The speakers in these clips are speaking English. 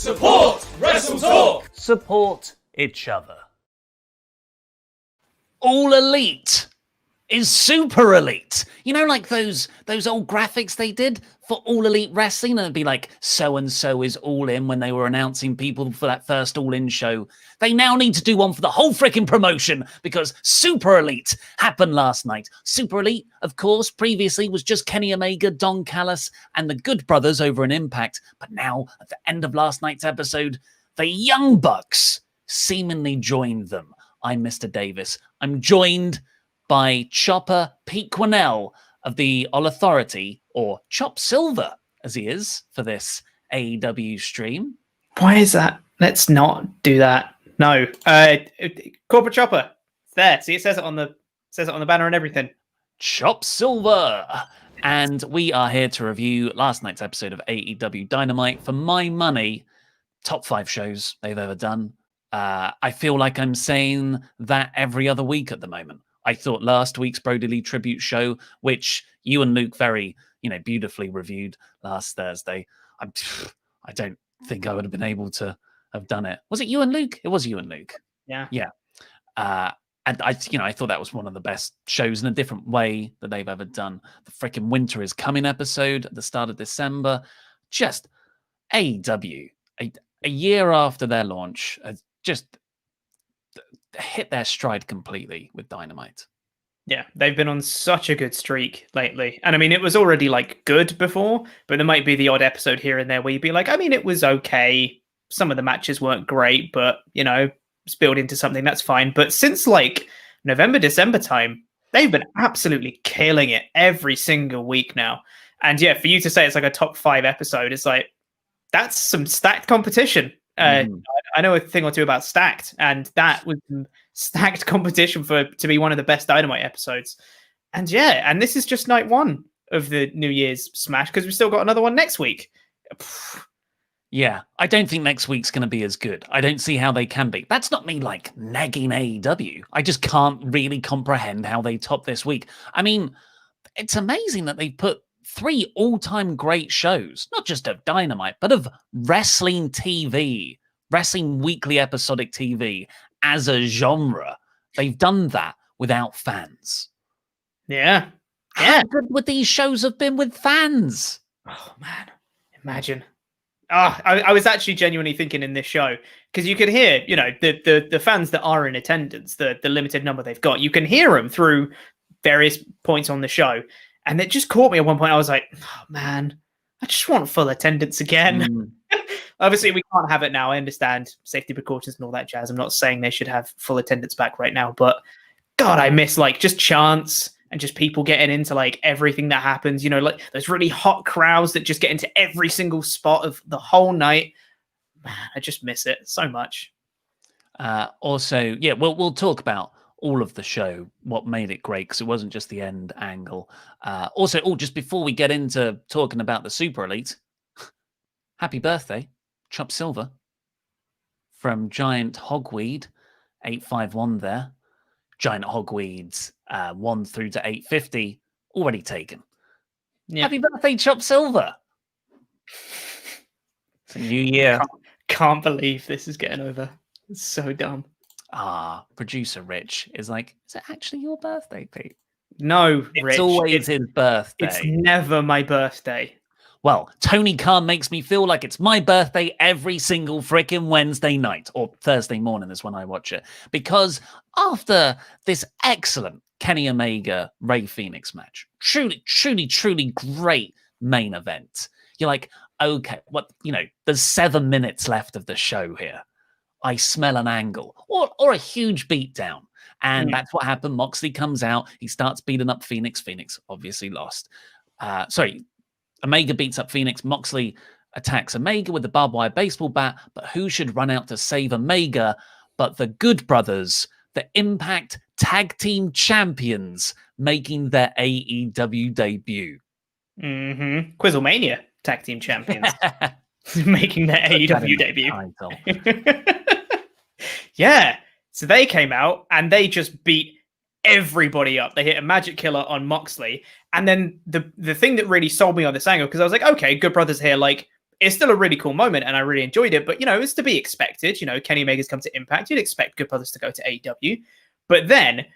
Support WrestleTalk! Support each other. All Elite is Super Elite. You know, like those old graphics they did for All Elite Wrestling? And it'd be like, so-and-so is All In when they were announcing people for that first All In show. They now need to do one for the whole freaking promotion because Super Elite happened last night. Super Elite, of course, previously was just Kenny Omega, Don Callis, and the Good Brothers over in Impact. But now, at the end of last night's episode, the Young Bucks seemingly joined them. I'm Mr. Davis. I'm joined by Chopper Pete Quinnell of the All Authority, or Chop Silver, as he is for this AEW stream. Why is that? Let's not do that. No. Corporate Chopper. It's there. See, it says it on the banner and everything. Chop Silver. And we are here to review last night's episode of AEW Dynamite. For my money, top 5 shows they've ever done. I feel like I'm saying that every other week at the moment. I thought last week's Brody Lee tribute show, which you and Luke very, beautifully reviewed last Thursday. I don't think I would have been able to have done it. Was it you and Luke? It was you and Luke. Yeah. Yeah. And I thought that was one of the best shows in a different way that they've ever done. The freaking Winter is Coming episode at the start of December. Just AEW, a year after their launch, just hit their stride completely with Dynamite. Yeah, they've been on such a good streak lately. And I mean, it was already good before, but there might be the odd episode here and there where you'd be like, I mean, it was okay. Some of the matches weren't great, but, it's built into something, that's fine. But since November, December time, they've been absolutely killing it every single week now. And yeah, for you to say it's a top 5 episode, it's that's some stacked competition. I know a thing or two about Stacked, and that was stacked competition to be one of the best Dynamite episodes. And yeah, and this is just night 1 of the New Year's Smash because we've still got another one next week. Yeah, I don't think next week's going to be as good. I don't see how they can be. That's not me nagging AEW. I just can't really comprehend how they top this week. I mean, it's amazing that they put 3 all-time great shows, not just of Dynamite, but of wrestling TV, wrestling weekly episodic TV as a genre. They've done that without fans. Yeah. How good would these shows have been with fans? Oh, man. Imagine. I was actually genuinely thinking in this show, because you could hear, the fans that are in attendance, the limited number they've got, you can hear them through various points on the show. And it just caught me at one point. I was like, oh, man, I just want full attendance again. Obviously, we can't have it now. I understand safety precautions and all that jazz. I'm not saying they should have full attendance back right now. But, God, I miss, just chants and just people getting into, everything that happens. Those really hot crowds that just get into every single spot of the whole night. Man, I just miss it so much. Also, yeah, we'll talk about all of the show, what made it great, because it wasn't just the end angle. Also, just before we get into talking about the Super Elite, happy birthday, Chop Silver, from Giant Hogweed, 851 there. Giant Hogweeds 1 through to 850, already taken. Yeah. Happy birthday, Chop Silver. It's a new year. Can't believe this is getting over. It's so dumb. Producer Rich is like, is it actually your birthday, Pete? No, Rich. It's always his birthday. It's never my birthday. Well, Tony Khan makes me feel like it's my birthday every single freaking Wednesday night, or Thursday morning is when I watch it. Because after this excellent Kenny Omega Rey Fenix match, truly great main event, you're like, okay, there's 7 minutes left of the show here. I smell an angle or a huge beatdown. And that's what happened. Moxley comes out. He starts beating up Phoenix. Phoenix obviously lost. Omega beats up Phoenix. Moxley attacks Omega with the barbed wire baseball bat. But who should run out to save Omega but the Good Brothers, the Impact Tag Team Champions, making their AEW debut? Quizzlemania Tag Team Champions. Making their AEW debut. Yeah. So they came out and they just beat everybody up. They hit a magic killer on Moxley. And then the thing that really sold me on this angle, because I was like, okay, Good Brothers here, it's still a really cool moment, and I really enjoyed it. But, it was to be expected. Kenny Omega's come to Impact. You'd expect Good Brothers to go to AEW. But then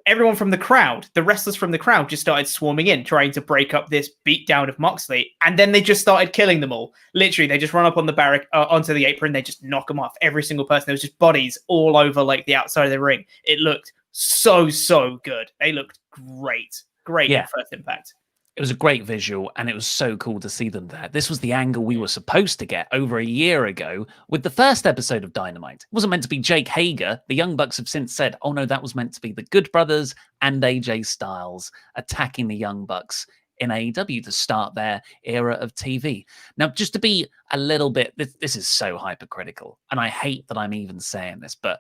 everyone from the crowd, the wrestlers from the crowd, just started swarming in, trying to break up this beatdown of Moxley. And then they just started killing them all. Literally, they just run up on the onto the apron. They just knock them off. Every single person. There was just bodies all over like the outside of the ring. It looked so good. They looked great. Great in First Impact. It was a great visual, and it was so cool to see them there. This was the angle we were supposed to get over a year ago with the first episode of Dynamite. It wasn't meant to be Jake Hager. The Young Bucks have since said, oh no, that was meant to be the Good Brothers and AJ Styles attacking the Young Bucks in AEW to start their era of TV. Now, just to be a little bit, this is so hypercritical, and I hate that I'm even saying this, but,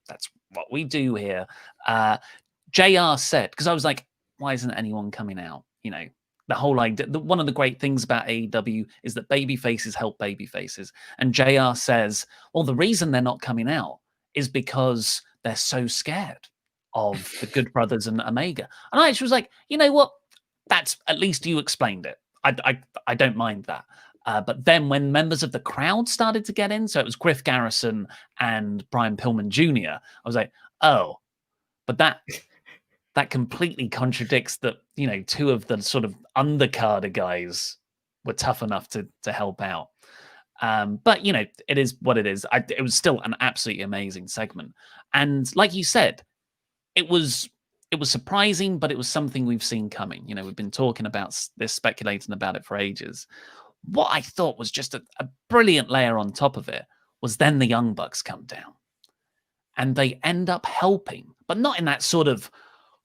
that's what we do here. JR said, because I was like, why isn't anyone coming out? The whole idea, one of the great things about AEW is that baby faces help baby faces. And JR says, well, the reason they're not coming out is because they're so scared of the Good Brothers and Omega. And I actually was like, you know what? That's, at least you explained it. I don't mind that. But then when members of the crowd started to get in, so it was Griff Garrison and Brian Pillman Jr., I was like, oh, but that completely contradicts that, two of the sort of undercarder guys were tough enough to help out. But, it is what it is. It was still an absolutely amazing segment. And like you said, it was surprising, but it was something we've seen coming. We've been talking about this, speculating about it for ages. What I thought was just a brilliant layer on top of it was then the Young Bucks come down. And they end up helping, but not in that sort of,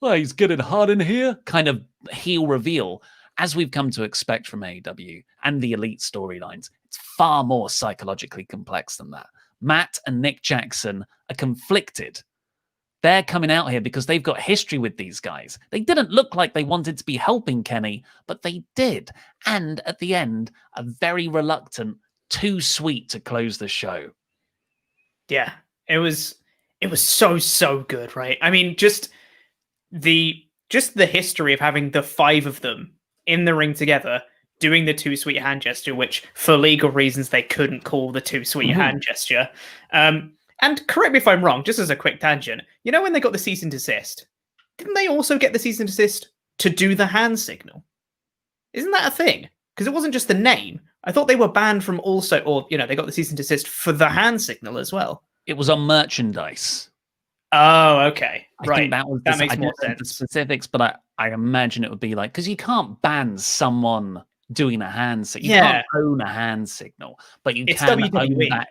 oh, he's getting hot in here kind of heel reveal, as we've come to expect from AEW and the Elite storylines. It's far more psychologically complex than that. Matt and Nick Jackson are conflicted. They're coming out here because they've got history with these guys. They didn't look like they wanted to be helping Kenny, but they did. And at the end, a very reluctant, too sweet to close the show. Yeah, it was so good, right? I mean, just the history of having the five of them in the ring together doing the too sweet hand gesture, which for legal reasons they couldn't call the too sweet hand gesture. And correct me if I'm wrong, just as a quick tangent, when they got the cease and desist, didn't they also get the cease and desist to do the hand signal? Isn't that a thing? Because it wasn't just the name. I thought they were banned from also, or they got the cease and desist for the hand signal as well. It was on merchandise. Oh, okay. Right. That makes more sense. The specifics, but I imagine it would be like, because you can't ban someone doing a hand signal. You can't own a hand signal, but you can WWE. own that.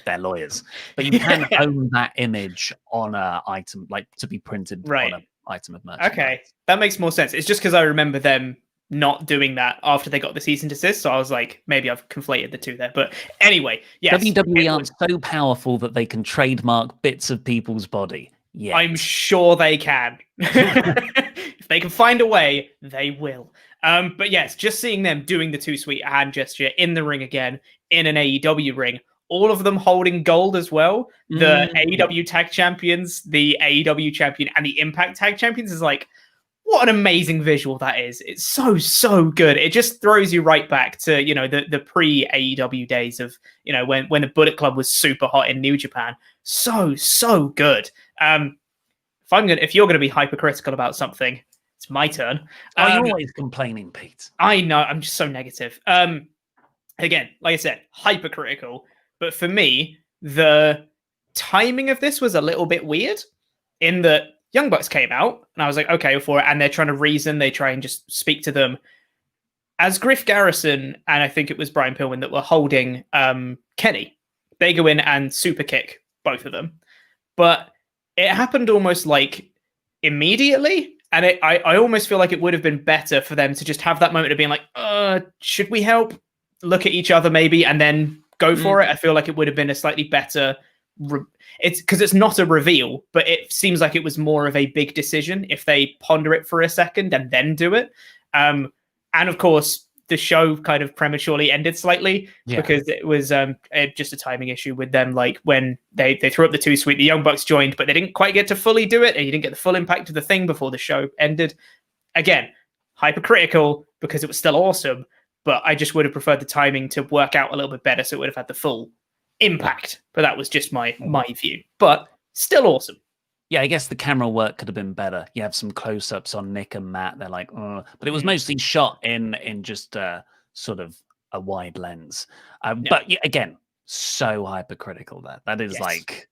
They're lawyers, but you can own that image on an item, like to be printed on an item of merchandise. Okay, that makes more sense. It's just because I remember them not doing that after they got the cease and desist, so I was like, maybe I've conflated the two there. But anyway, yes, WWE aren't so powerful that they can trademark bits of people's body. Yeah, I'm sure they can. If they can find a way, they will. But yes, just seeing them doing the too sweet hand gesture in the ring again, in an AEW ring, all of them holding gold as well. The AEW tag champions, the AEW champion, and the Impact tag champions is like, what an amazing visual that is. It's so good. It just throws you right back to, the pre-AEW days of, when the Bullet Club was super hot in New Japan. So good. If you're going to be hypercritical about something, it's my turn. You're always complaining, Pete. I know. I'm just so negative. Again, like I said, hypercritical. But for me, the timing of this was a little bit weird in that Young Bucks came out and I was like, okay, for it. And they're trying to reason. They try and just speak to them. As Griff Garrison, and I think it was Brian Pillman that were holding Kenny, they go in and super kick both of them. But it happened almost like immediately. And I almost feel like it would have been better for them to just have that moment of being like, should we help? Look at each other maybe, and then go for it. I feel like it would have been a slightly better... It's because it's not a reveal, but it seems like it was more of a big decision if they ponder it for a second and then do it. And of course, the show kind of prematurely ended slightly because it was just a timing issue with them. Like when they threw up the too sweet, the Young Bucks joined, but they didn't quite get to fully do it, and you didn't get the full impact of the thing before the show ended. Again, hypercritical because it was still awesome, but I just would have preferred the timing to work out a little bit better, so it would have had the full impact. But that was just my view. But still awesome. Yeah, I guess the camera work could have been better. You have some close-ups on Nick and Matt. They're like, but it was mostly shot in just sort of a wide lens. But again, so hypercritical. That is like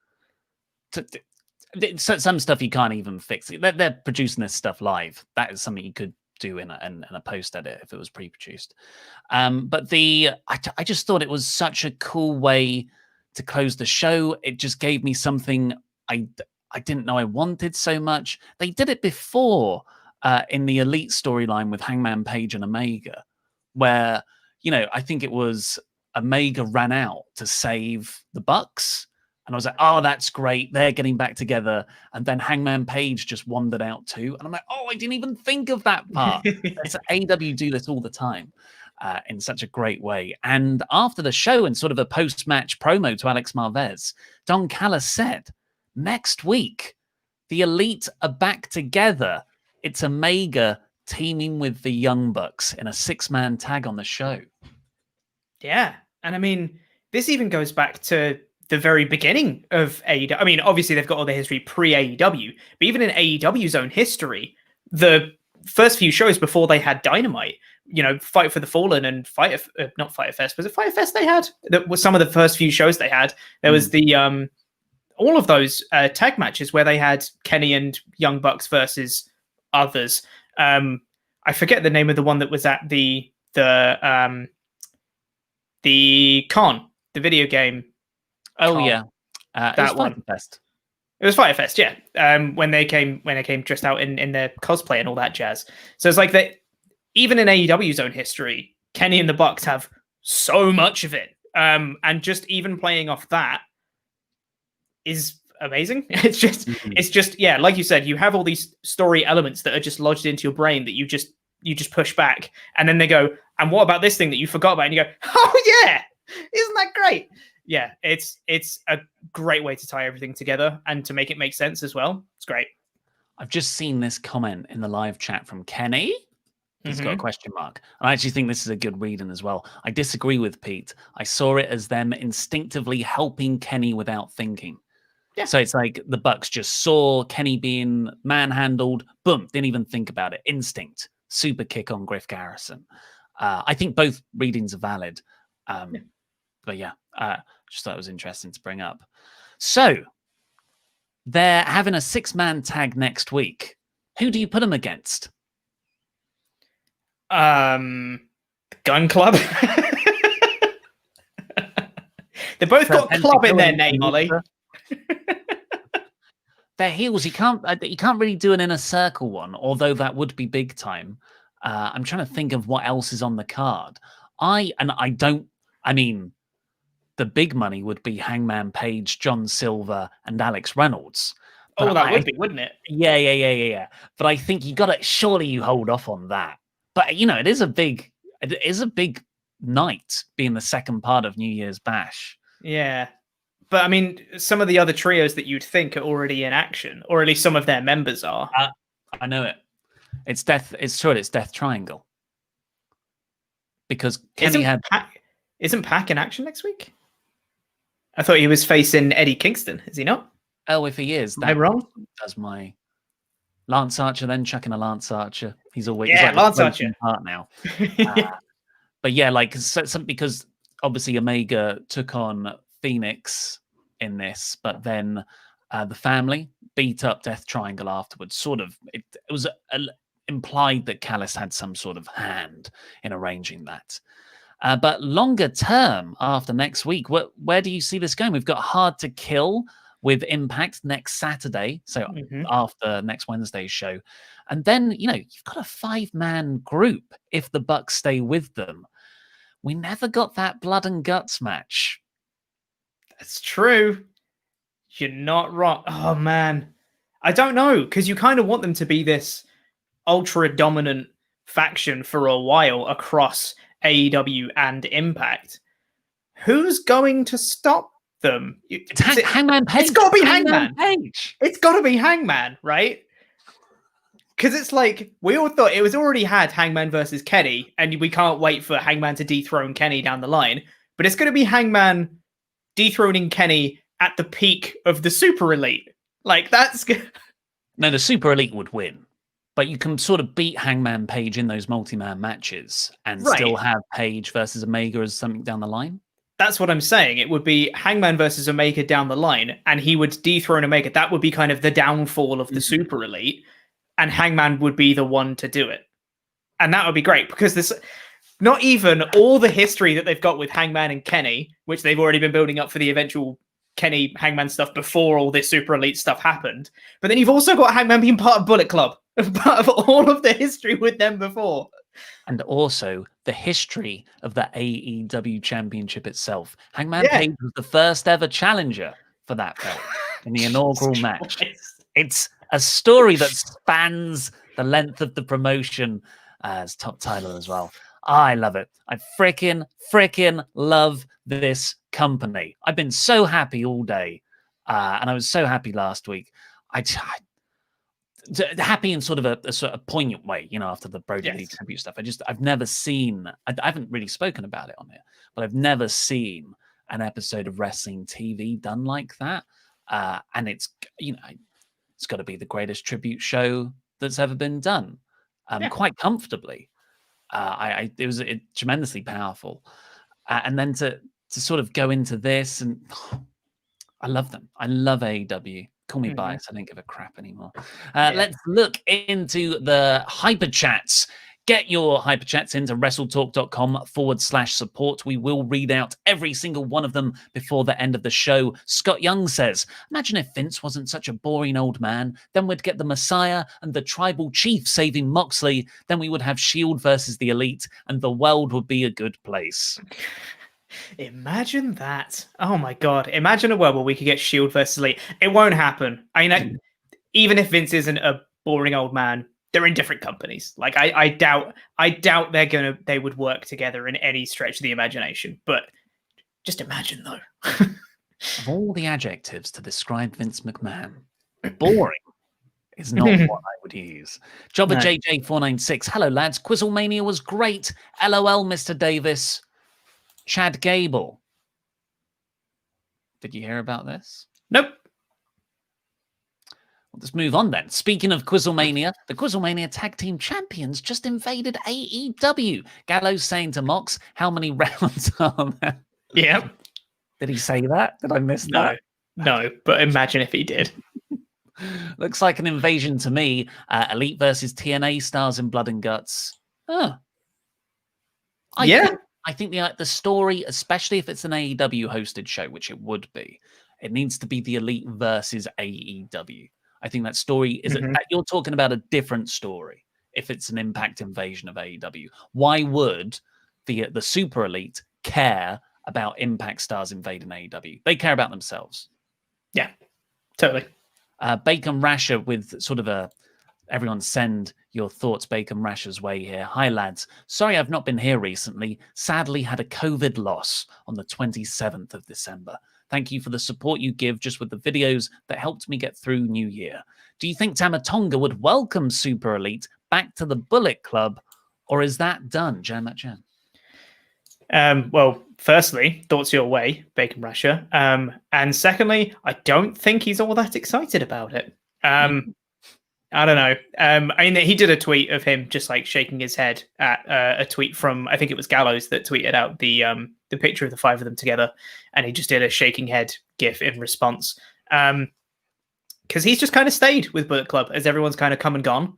some stuff you can't even fix. They're producing this stuff live. That is something you could do in a post edit if it was pre-produced. But I just thought it was such a cool way to close the show. It just gave me something I didn't know I wanted so much. They did it before in the Elite storyline with Hangman Page and Omega, where, I think it was Omega ran out to save the Bucks. And I was like, oh, that's great. They're getting back together. And then Hangman Page just wandered out too. And I'm like, oh, I didn't even think of that part. AEW do this all the time in such a great way. And after the show, in sort of a post-match promo to Alex Marvez, Don Callis said, next week, the Elite are back together. It's Omega teaming with the Young Bucks in a 6-man tag on the show. Yeah. And I mean, this even goes back to the very beginning of AEW. I mean, obviously they've got all the history pre-AEW, but even in AEW's own history, the first few shows before they had Dynamite, Fight for the Fallen and not Fight Fest. Was it Fight Fest they had? That was some of the first few shows they had. There was the all of those tag matches where they had Kenny and Young Bucks versus others. I forget the name of the one that was at the con, the video game. Oh con. Yeah, that one. Fest. It was Fire Fest, yeah. When they came dressed out in their cosplay and all that jazz. So it's like that. Even in AEW's own history, Kenny and the Bucks have so much of it, and just even playing off that is amazing. It's just, yeah, like you said, you have all these story elements that are just lodged into your brain that you just push back, and then they go, and what about this thing that you forgot about? And you go, oh yeah, isn't that great? Yeah, it's a great way to tie everything together and to make it make sense as well. It's great. I've just seen this comment in the live chat from Kenny. He's got a question mark. I actually think this is a good reading as well. I disagree with Pete. I saw it as them instinctively helping Kenny without thinking. Yeah. So it's like the Bucks just saw Kenny being manhandled. Boom. Didn't even think about it. Instinct. Super kick on Griff Garrison. I think both readings are valid. But yeah, just thought it was interesting to bring up. So they're having a 6-man tag next week. Who do you put them against? Gun Club. They both got club in their name, Ollie. They're heels. You can't really do an inner circle one, although that would be big time. I'm trying to think of what else is on the card. The big money would be Hangman Page, John Silver, and Alex Reynolds. But that would be, wouldn't it? Yeah. But I think surely you hold off on that. But it is a big night being the second part of New Year's Bash. Yeah. But I mean, some of the other trios that you'd think are already in action, or at least some of their members are. I know it. It's Death. It's true. It's Death Triangle. Because Kenny isn't Pac in action next week? I thought he was facing Eddie Kingston. Is he not? Oh, if he is, am I wrong? That's my Lance Archer. Then chucking a Lance Archer. He's always Lance Archer part now. But yeah, because obviously Omega took on Phoenix in this, but then the family beat up Death Triangle afterwards. Sort of, it was implied that Callis had some sort of hand in arranging that. But longer term, after next week, where do you see this going? We've got Hard to Kill with Impact next Saturday, so after next Wednesday's show. And then, you've got a 5-man group if the Bucks stay with them. We never got that blood and guts match. That's true. You're not wrong. Oh, man. I don't know, because you kind of want them to be this ultra dominant faction for a while across AEW and Impact. Who's going to stop them? Hangman Page. It's got to be Hangman Page. It's got to be Hangman, right? Because it's like, we all thought it was already had Hangman versus Kenny, and we can't wait for Hangman to dethrone Kenny down the line. But it's going to be Hangman dethroning Kenny at the peak of the Super Elite. Like, that's good. No, the Super Elite would win. But you can sort of beat Hangman Page in those multi-man matches and still have Page versus Omega as something down the line. That's what I'm saying. It would be Hangman versus Omega down the line, and he would dethrone Omega. That would be kind of the downfall of the Super Elite, and Hangman would be the one to do it. And that would be great, because this, not even all the history that they've got with Hangman and Kenny, which they've already been building up for the eventual Kenny Hangman stuff before all this Super Elite stuff happened. But then you've also got Hangman being part of Bullet Club, part of all of the history with them before. And also the history of the AEW Championship itself. Hangman Page was the first ever challenger for that belt in the inaugural match. It's a story that spans the length of the promotion as top title as well. I love it. I freaking love this company. I've been so happy all day. And I was so happy last week. Happy in sort of a sort of poignant way, you know, after the Brody Lee tribute stuff. I've never seen, I haven't really spoken about it on here, but I've never seen an episode of wrestling TV done like that. And it's, you know, it's got to be the greatest tribute show that's ever been done, quite comfortably. It was tremendously powerful. And then to sort of go into this, and I love them. I love AEW. Call me biased. I don't give a crap anymore. Let's look into the hyper chats. Get your hyper chats into WrestleTalk.com/support. We will read out every single one of them before the end of the show. Scott Young says, imagine if Vince wasn't such a boring old man. Then we'd get the Messiah and the tribal chief saving Moxley. Then we would have Shield versus the Elite, and the world would be a good place. Imagine that. Oh my God. Imagine a world where we could get Shield versus Elite. It won't happen. I mean, even if Vince isn't a boring old man, they're in different companies. Like, I doubt they would work together in any stretch of the imagination. But just imagine, though. Of all the adjectives to describe Vince McMahon, boring is not what I would use. Jobber JJ496. Hello, lads. Quizzlemania was great. LOL, Mr. Davis. Chad Gable. Did you hear about this? Nope. Well, let's move on then. Speaking of Quizzlemania, the Quizzlemania Tag Team Champions just invaded AEW. Gallows saying to Mox, how many rounds are there? Yep. Did he say that? Did I miss that? No, but imagine if he did. Looks like an invasion to me. Elite versus TNA stars in Blood and Guts. I think the story, especially if it's an AEW hosted show, which it would be, it needs to be the Elite versus AEW. I think that story is you're talking about a different story. If it's an Impact invasion of AEW, why would the Super Elite care about Impact stars invading AEW? They care about themselves. Yeah, totally. Bacon Rasher with sort of a everyone send your thoughts Bacon Rasher's way here. Hi, lads. Sorry I've not been here recently. Sadly had a COVID loss on the 27th of December. Thank you for the support you give just with the videos that helped me get through New Year. Do you think Tama Tonga would welcome Super Elite back to the Bullet Club, or is that done? Jan. Well, firstly, thoughts your way, Bacon Rasher. And secondly, I don't think he's all that excited about it. I don't know. I mean, he did a tweet of him just like shaking his head at a tweet from, I think it was Gallows that tweeted out the picture of the five of them together, and he just did a shaking head gif in response. Because he's just kind of stayed with Bullet Club as everyone's kind of come and gone.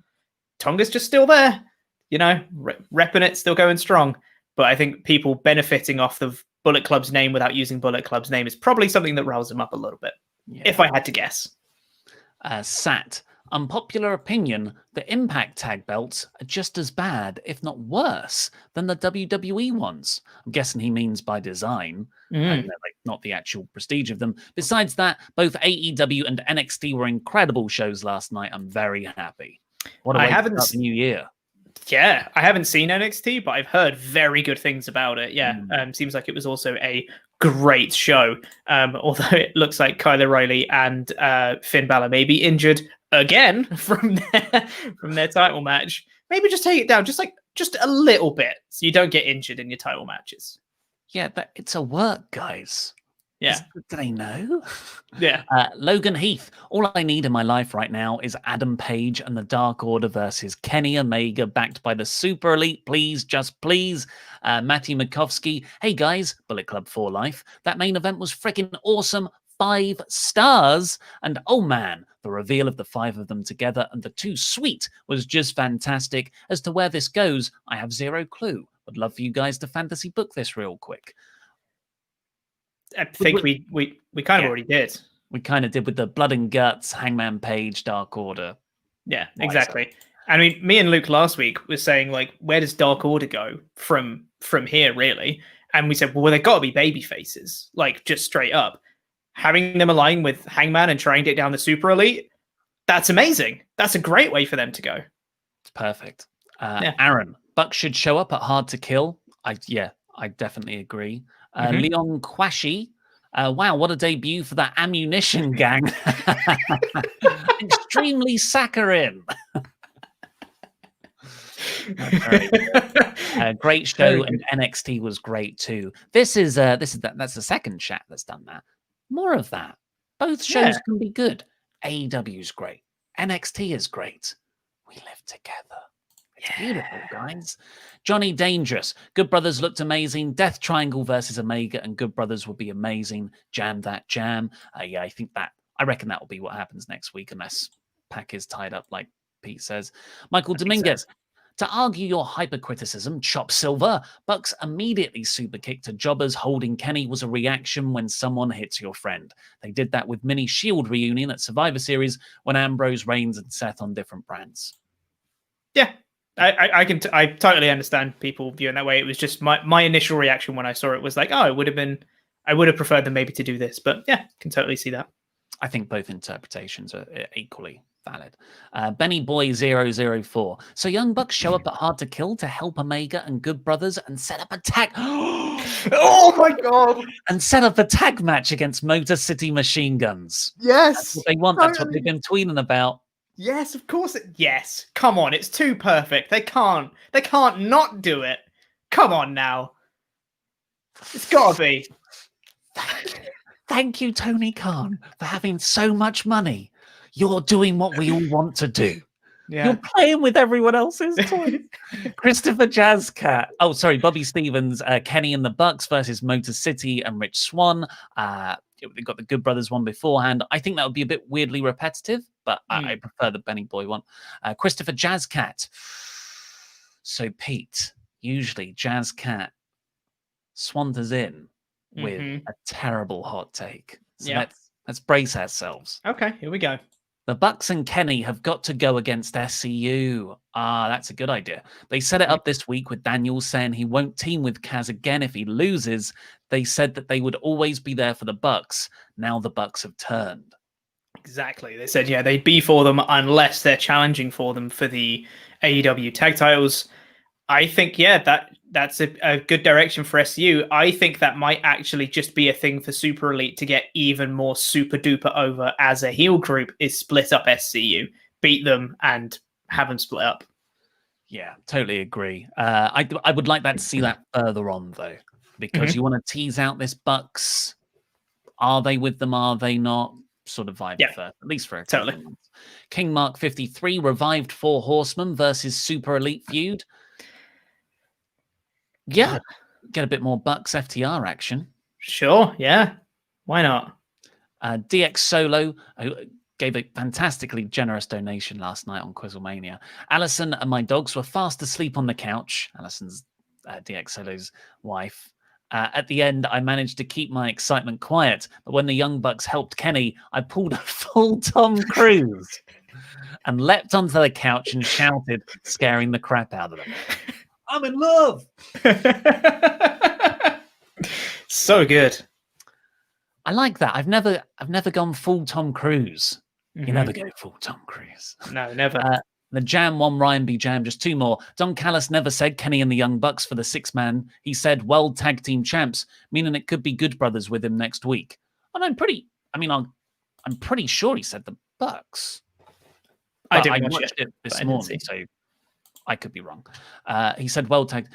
Tonga's just still there, you know, repping it, still going strong. But I think people benefiting off the Bullet Club's name without using Bullet Club's name is probably something that riles him up a little bit, if I had to guess. Sat. Unpopular opinion, the Impact tag belts are just as bad, if not worse, than the WWE ones. I'm guessing he means by design, not the actual prestige of them. Besides that, both AEW and NXT were incredible shows last night. I'm very happy. What a way to start the new year. Yeah, I haven't seen NXT, but I've heard very good things about it. Yeah, seems like it was also a great show. Although it looks like Kyle O'Reilly and Finn Balor may be injured again from their title match. Maybe just take it down just a little bit so you don't get injured in your title matches. Yeah, but it's a work, guys. Yeah. Do they know? Yeah. Logan Heath. All I need in my life right now is Adam Page and the Dark Order versus Kenny Omega, backed by the Super Elite. Please, just please. Matty Makovsky. Hey, guys. Bullet Club for life. That main event was freaking awesome. 5 stars. And oh man, the reveal of the 5 of them together and the 2 sweet was just fantastic. As to where this goes, I have zero clue. Would love for you guys to fantasy book this real quick. I think we kind of already did. We kind of did with the Blood and Guts, Hangman Page, Dark Order. Yeah, exactly. I mean, me and Luke last week were saying, like, where does Dark Order go from here, really? And we said, well, they've got to be baby faces, like, just straight up. Having them align with Hangman and trying to get down the Super Elite, that's amazing. That's a great way for them to go. It's perfect. Aaron, Buck should show up at Hard to Kill. I definitely agree. Leon Kwashi. Wow, what a debut for that ammunition gang. Extremely saccharine. Great show, and NXT was great too. That's the second chat that's done that. More of that. Both shows can be good. AEW's great. NXT is great. We live together. It's beautiful, guys. Johnny Dangerous. Good Brothers looked amazing. Death Triangle versus Omega and Good Brothers will be amazing. Jam that jam. I reckon that will be what happens next week, unless Pac is tied up, like Pete says. Michael Dominguez. To argue your hypercriticism, Chop Silver, Bucks immediately super kick to jobbers holding Kenny was a reaction when someone hits your friend. They did that with Mini Shield reunion at Survivor Series when Ambrose, Reigns, and Seth on different brands. Yeah. I totally understand people viewing that way. It was just my initial reaction when I saw it was like, oh, I would have preferred them maybe to do this, but yeah, can totally see that. I think both interpretations are equally valid. Benny Boy 004. So Young Bucks show up at Hard to Kill to help Omega and Good Brothers and set up a tag. Oh my god! And set up a tag match against Motor City Machine Guns. Yes, that's what they want. Totally. That's what they've been tweeting about. Yes, of course. Yes, come on, it's too perfect. They can't not do it. Come on now, it's gotta be. Thank you, Tony Khan, for having so much money. You're doing what we all want to do. Yeah. You're playing with everyone else's toys. Christopher Jazzcat. Oh, sorry, Bobby Stevens, Kenny and the Bucks versus Motor City and Rich Swann. They got the Good Brothers one beforehand. I think that would be a bit weirdly repetitive, but I prefer the Benny Boy one. Christopher Jazzcat. So, Pete, usually Jazzcat swanders in with a terrible hot take. So let's brace ourselves. Okay, here we go. The Bucks and Kenny have got to go against SCU. That's a good idea. They set it up this week with Daniel saying he won't team with Kaz again if he loses. They said that they would always be there for the Bucks. Now the Bucks have turned. Exactly. They said, they'd be for them unless they're challenging for them for the AEW tag titles. I think, that's a good direction for SCU. I think that might actually just be a thing for Super Elite to get even more super duper over as a heel group is split up SCU, beat them and have them split up. Yeah, totally agree. I would like that to see that further on though, because you want to tease out this Bucks. Are they with them? Are they not? Sort of vibe first, at least for a couple of months. King Mark 53 revived 4 Horsemen versus Super Elite feud. Yeah, get a bit more Bucks FTR action. Sure, yeah. Why not? DX Solo gave a fantastically generous donation last night on Quizzlemania. Allison and my dogs were fast asleep on the couch. Allison's DX Solo's wife. At the end, I managed to keep my excitement quiet, but when the Young Bucks helped Kenny, I pulled a full Tom Cruise and leapt onto the couch and shouted, scaring the crap out of them. I'm in love. So good. I like that. I've never gone full Tom Cruise. You never go full Tom Cruise. No, never. The Jam one, Ryan B. Jam, just 2 more. Don Callis never said Kenny and the Young Bucks for the 6-man. He said world tag team champs, meaning it could be Good Brothers with him next week. And I'm pretty sure he said the Bucks. I didn't watch watch it this morning, so I could be wrong. He said world tag.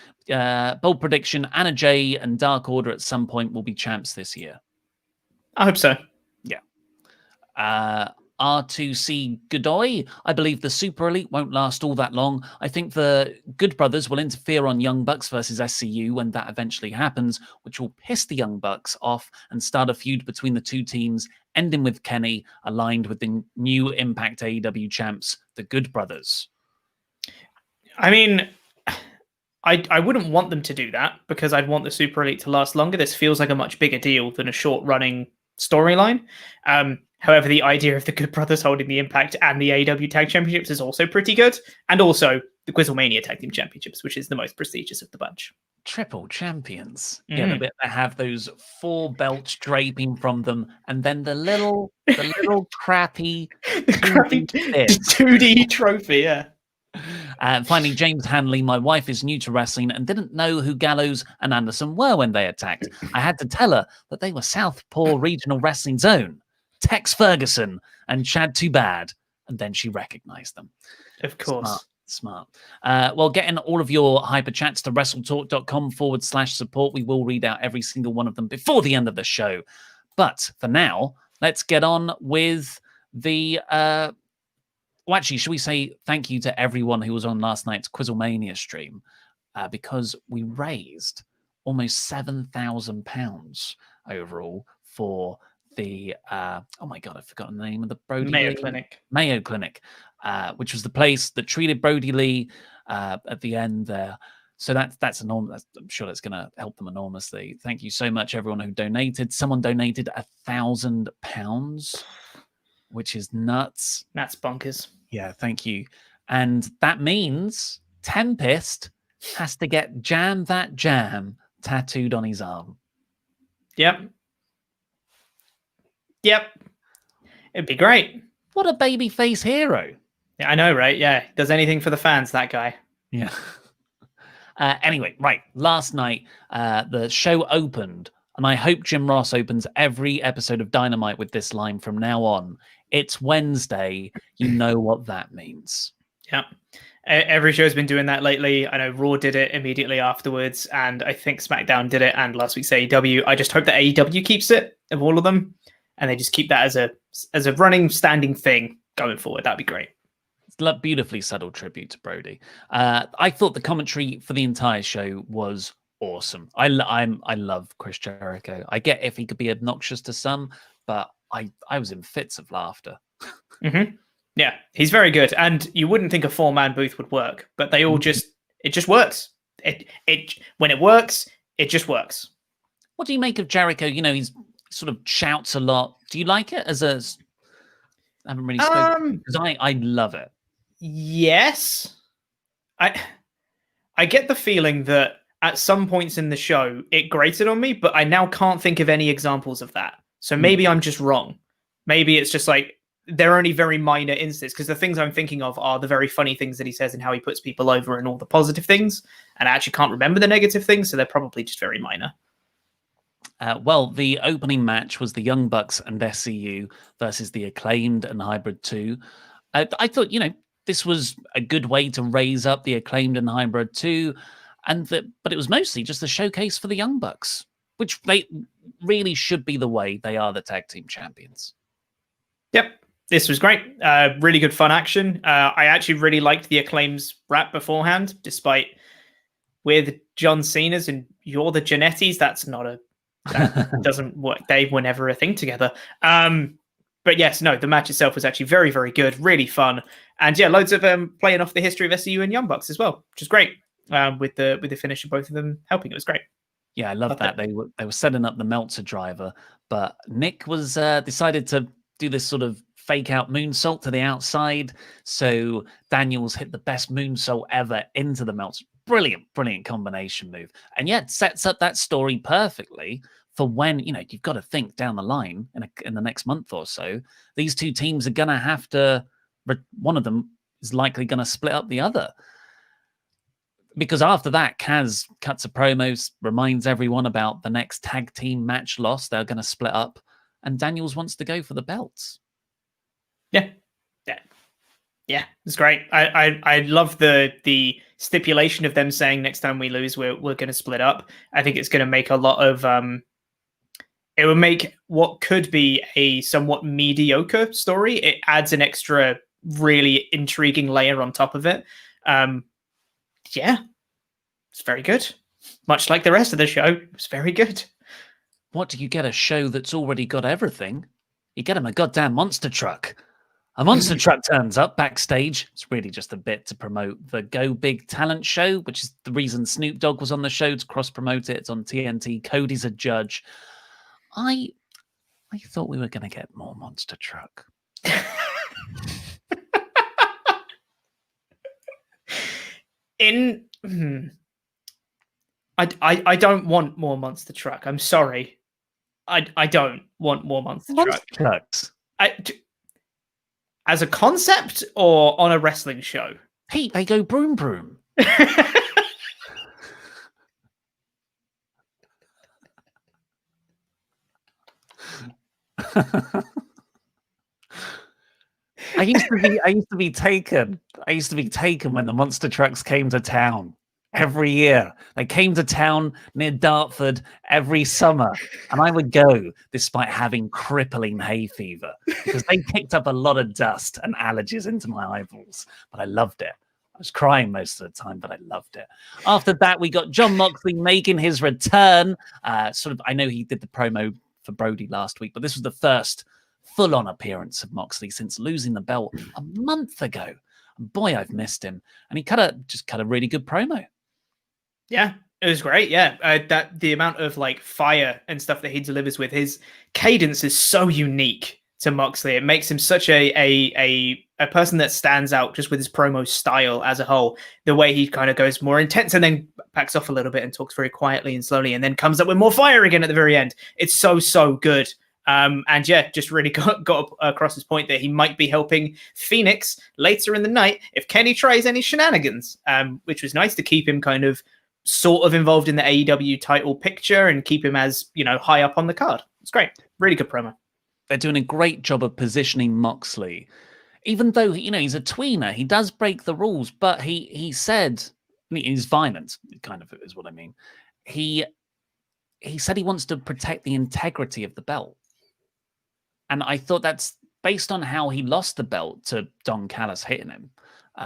Bold prediction, Anna Jay and Dark Order at some point will be champs this year. I hope so. Yeah. R2C Godoy, I believe the Super Elite won't last all that long. I think the Good Brothers will interfere on Young Bucks versus SCU when that eventually happens, which will piss the Young Bucks off and start a feud between the 2 teams, ending with Kenny aligned with the new Impact AEW champs, the Good Brothers. I mean, I wouldn't want them to do that because I'd want the Super Elite to last longer. This feels like a much bigger deal than a short-running storyline. However, the idea of the Good Brothers holding the Impact and the AEW Tag Championships is also pretty good. And also the Quizzlemania Tag Team Championships, which is the most prestigious of the bunch. Triple champions. Yeah, the bit that have those 4 belts draping from them, and then the little crappy 2D trophy, yeah. Finally, James Hanley, my wife is new to wrestling and didn't know who Gallows and Anderson were when they attacked. I had to tell her that they were Southpaw Regional Wrestling Zone, Tex Ferguson and Chad Too Bad, and then she recognized them. Of course. Smart. Well, getting all of your hyper chats to WrestleTalk.com/support. We will read out every single one of them before the end of the show. But for now, let's get on with the... Well, actually, should we say thank you to everyone who was on last night's Quizzlemania stream? Because we raised almost £7,000 overall for the oh my god, I've forgotten the name of the Mayo Clinic, which was the place that treated Brody Lee at the end there. So that's enormous. I'm sure that's going to help them enormously. Thank you so much, everyone who donated. Someone donated £1,000, which is nuts. That's bonkers. Yeah, thank you. And that means Tempest has to get Jam That Jam tattooed on his arm. Yep. It'd be great. What a babyface hero. Yeah, I know, right? Yeah. Does anything for the fans, that guy. Yeah. Anyway, right. Last night, the show opened, and I hope Jim Ross opens every episode of Dynamite with this line from now on. It's Wednesday. You know what that means. Yeah. Every show's been doing that lately. I know Raw did it immediately afterwards, and I think SmackDown did it, and last week's AEW. I just hope that AEW keeps it, of all of them, and they just keep that as a running, standing thing going forward. That'd be great. It's a beautifully subtle tribute to Brody. I thought the commentary for the entire show was awesome. I love Chris Jericho. I get if he could be obnoxious to some, but I was in fits of laughter. Mm-hmm. Yeah, he's very good. And you wouldn't think a 4-man booth would work, but they all it just works. When it works, it just works. What do you make of Jericho? You know, he's sort of shouts a lot. Do you like it I haven't really spoken because I love it. Yes. I get the feeling that at some points in the show it grated on me, but I now can't think of any examples of that. So maybe I'm just wrong. Maybe it's just like they're only very minor instances, because the things I'm thinking of are the very funny things that he says and how he puts people over and all the positive things. And I actually can't remember the negative things, so they're probably just very minor. Well, the opening match was the Young Bucks and SCU versus the Acclaimed and Hybrid 2. I thought, this was a good way to raise up the Acclaimed and Hybrid 2, but it was mostly just a showcase for the Young Bucks, which they really should be the way they are the tag team champions. Yep. This was great. Really good fun action. I actually really liked the Acclaim's rap beforehand, despite we're the John Cena's and you're the Genettis. That doesn't work. They were never a thing together. But yes, no, the match itself was actually very, very good, really fun. And yeah, loads of playing off the history of SCU and Young Bucks as well, which is great. With the finish of both of them helping, it was great. Yeah, I love that. They were setting up the Meltzer driver, but Nick was decided to do this sort of fake out moonsault to the outside. So Daniels hit the best moonsault ever into the Meltzer. Brilliant combination move. And yet sets up that story perfectly for when, you've got to think down the line in the next month or so, these two teams are going to have to, one of them is likely going to split up the other. Because after that, Kaz cuts a promo, reminds everyone about the next tag team match loss. They're going to split up, and Daniels wants to go for the belts. Yeah, it's great. I love the stipulation of them saying next time we lose, we're going to split up. I think it's going to make a lot of it will make what could be a somewhat mediocre story. It adds an extra really intriguing layer on top of it. Yeah, it's very good. Much like the rest of the show, it's very good. What do you get a show that's already got everything? You get him a goddamn monster truck. A monster truck turns up backstage. It's really just a bit to promote the Go Big talent show, which is the reason Snoop Dogg was on the show, to cross-promote it. It's on TNT. Cody's a judge. I thought we were going to get more monster truck. I don't want more monster truck. I'm sorry. I don't want more monster trucks. As a concept or on a wrestling show? Pete, they go broom broom. I used to be taken when the monster trucks came to town. Every year. They came to town near Dartford every summer, and I would go despite having crippling hay fever because they kicked up a lot of dust and allergies into my eyeballs, but I loved it. I was crying most of the time, but I loved it. After that, we got Jon Moxley making his return. I know he did the promo for Brody last week, but this was the first full-on appearance of Moxley since losing the belt a month ago. And boy, I've missed him. And he cut a really good promo. Yeah, it was great. Yeah, that the amount of like fire and stuff that he delivers with his cadence is so unique to Moxley. It makes him such a person that stands out just with his promo style as a whole. The way he kind of goes more intense and then backs off a little bit and talks very quietly and slowly, and then comes up with more fire again at the very end. It's so good. And yeah, just really got across his point that he might be helping Phoenix later in the night if Kenny tries any shenanigans, which was nice to keep him kind of sort of involved in the AEW title picture and keep him as, high up on the card. It's great. Really good promo. They're doing a great job of positioning Moxley. Even though, he's a tweener, he does break the rules, but he said, he's violent, kind of is what I mean. He said he wants to protect the integrity of the belt. And I thought that's based on how he lost the belt to Don Callis hitting him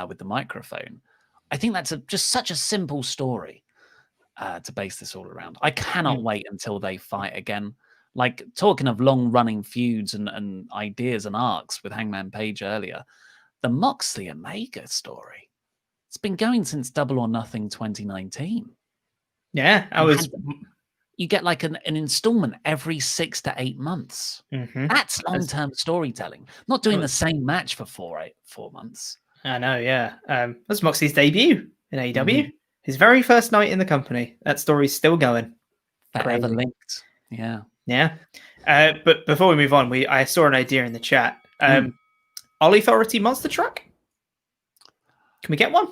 with the microphone. I think that's just such a simple story to base this all around. I cannot wait until they fight again. Like, talking of long-running feuds and ideas and arcs with Hangman Page earlier, the Moxley and Hager story, it's been going since Double or Nothing 2019. Yeah, you get like an installment every 6 to 8 months. Mm-hmm. That's long-term storytelling. Not doing the same match for 4 months. I know, yeah. That's Moxley's debut in AEW. Mm-hmm. His very first night in the company. That story's still going. Forever linked. Yeah. Yeah. But before we move on, I saw an idea in the chat. All Authority monster truck? Can we get one?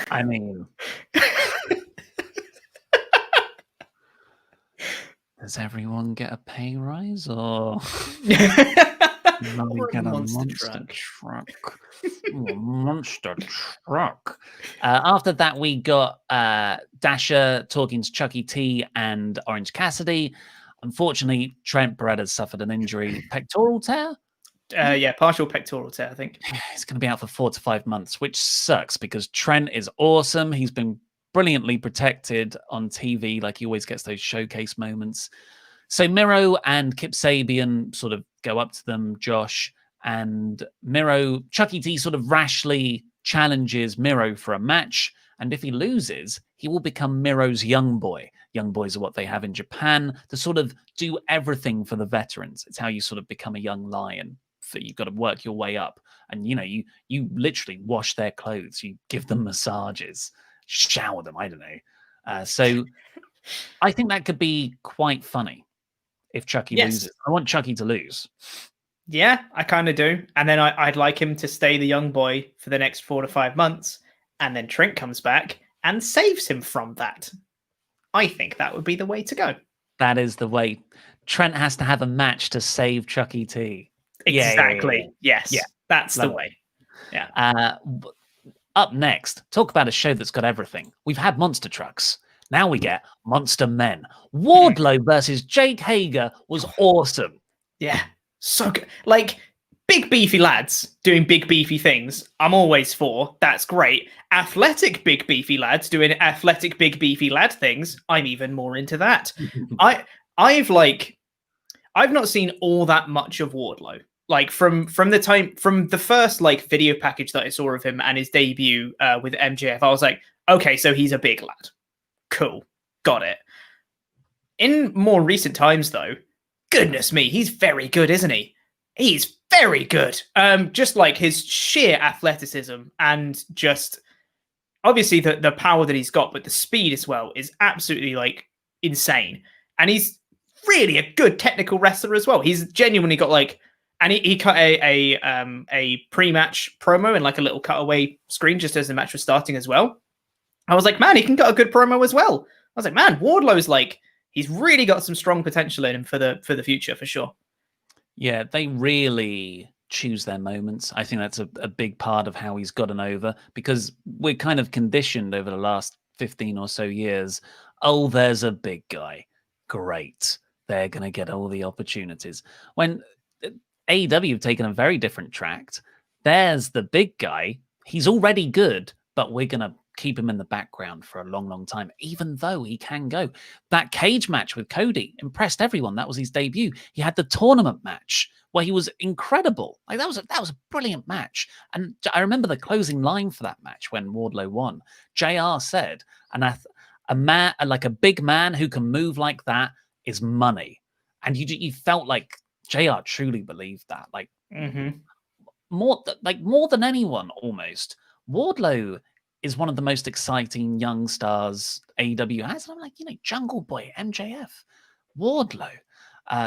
I mean... Does everyone get a pay rise, or we get a monster truck? Monster truck. After that, we got Dasher talking to Chucky T and Orange Cassidy. Unfortunately, Trent Beretta suffered an injury, pectoral tear. Yeah, partial pectoral tear, I think. He's going to be out for 4 to 5 months, which sucks because Trent is awesome. He's been brilliantly protected on TV, like he always gets those showcase moments. So Miro and Kip Sabian sort of go up to them, Josh, and Chucky T sort of rashly challenges Miro for a match, and if he loses, he will become Miro's young boy. Young boys are what they have in Japan to sort of do everything for the veterans. It's how you sort of become a young lion. So you've got to work your way up, and you literally wash their clothes, you give them massages, shower them, I don't know. So I think that could be quite funny if Chucky loses. I want Chucky to lose. Yeah, I kind of do. And then I'd like him to stay the young boy for the next 4 to 5 months. And then Trent comes back and saves him from that. I think that would be the way to go. That is the way. Trent has to have a match to save Chucky T. Exactly. Yes. Yeah. That's Love the way. Yeah. Up next, talk about a show that's got everything. We've had monster trucks. Now we get monster men. Wardlow versus Jake Hager was awesome. Yeah. So good. Like, big beefy lads doing big beefy things. I'm always for. That's great. Athletic big beefy lads doing athletic big beefy lad things. I'm even more into that. I've not seen all that much of Wardlow. Like from the first like video package that I saw of him and his debut with MJF, I was like, okay, so he's a big lad. Cool. Got it. In more recent times though, goodness me, he's very good, isn't he? He's very good. Just like his sheer athleticism and just obviously the power that he's got, but the speed as well is absolutely like insane. And he's really a good technical wrestler as well. He's genuinely got like, and he cut a pre-match promo and like a little cutaway screen just as the match was starting as well. I was like, man, he can cut a good promo as well. I was like, man, Wardlow's like, he's really got some strong potential in him for the future for sure. Yeah, they really choose their moments. I think that's a big part of how he's gotten over, because we're kind of conditioned over the last 15 or so years. Oh, there's a big guy. Great. They're going to get all the opportunities. When AEW have taken a very different track. There's the big guy. He's already good, but we're going to keep him in the background for a long, long time, even though he can go. That cage match with Cody impressed everyone. That was his debut. He had the tournament match where he was incredible. Like that was a brilliant match. And I remember the closing line for that match when Wardlow won. JR said, a man, like a big man who can move like that is money. And you felt like JR truly believed that. Like more than anyone almost. Wardlow is one of the most exciting young stars AEW has. And I'm like, Jungle Boy, MJF, Wardlow.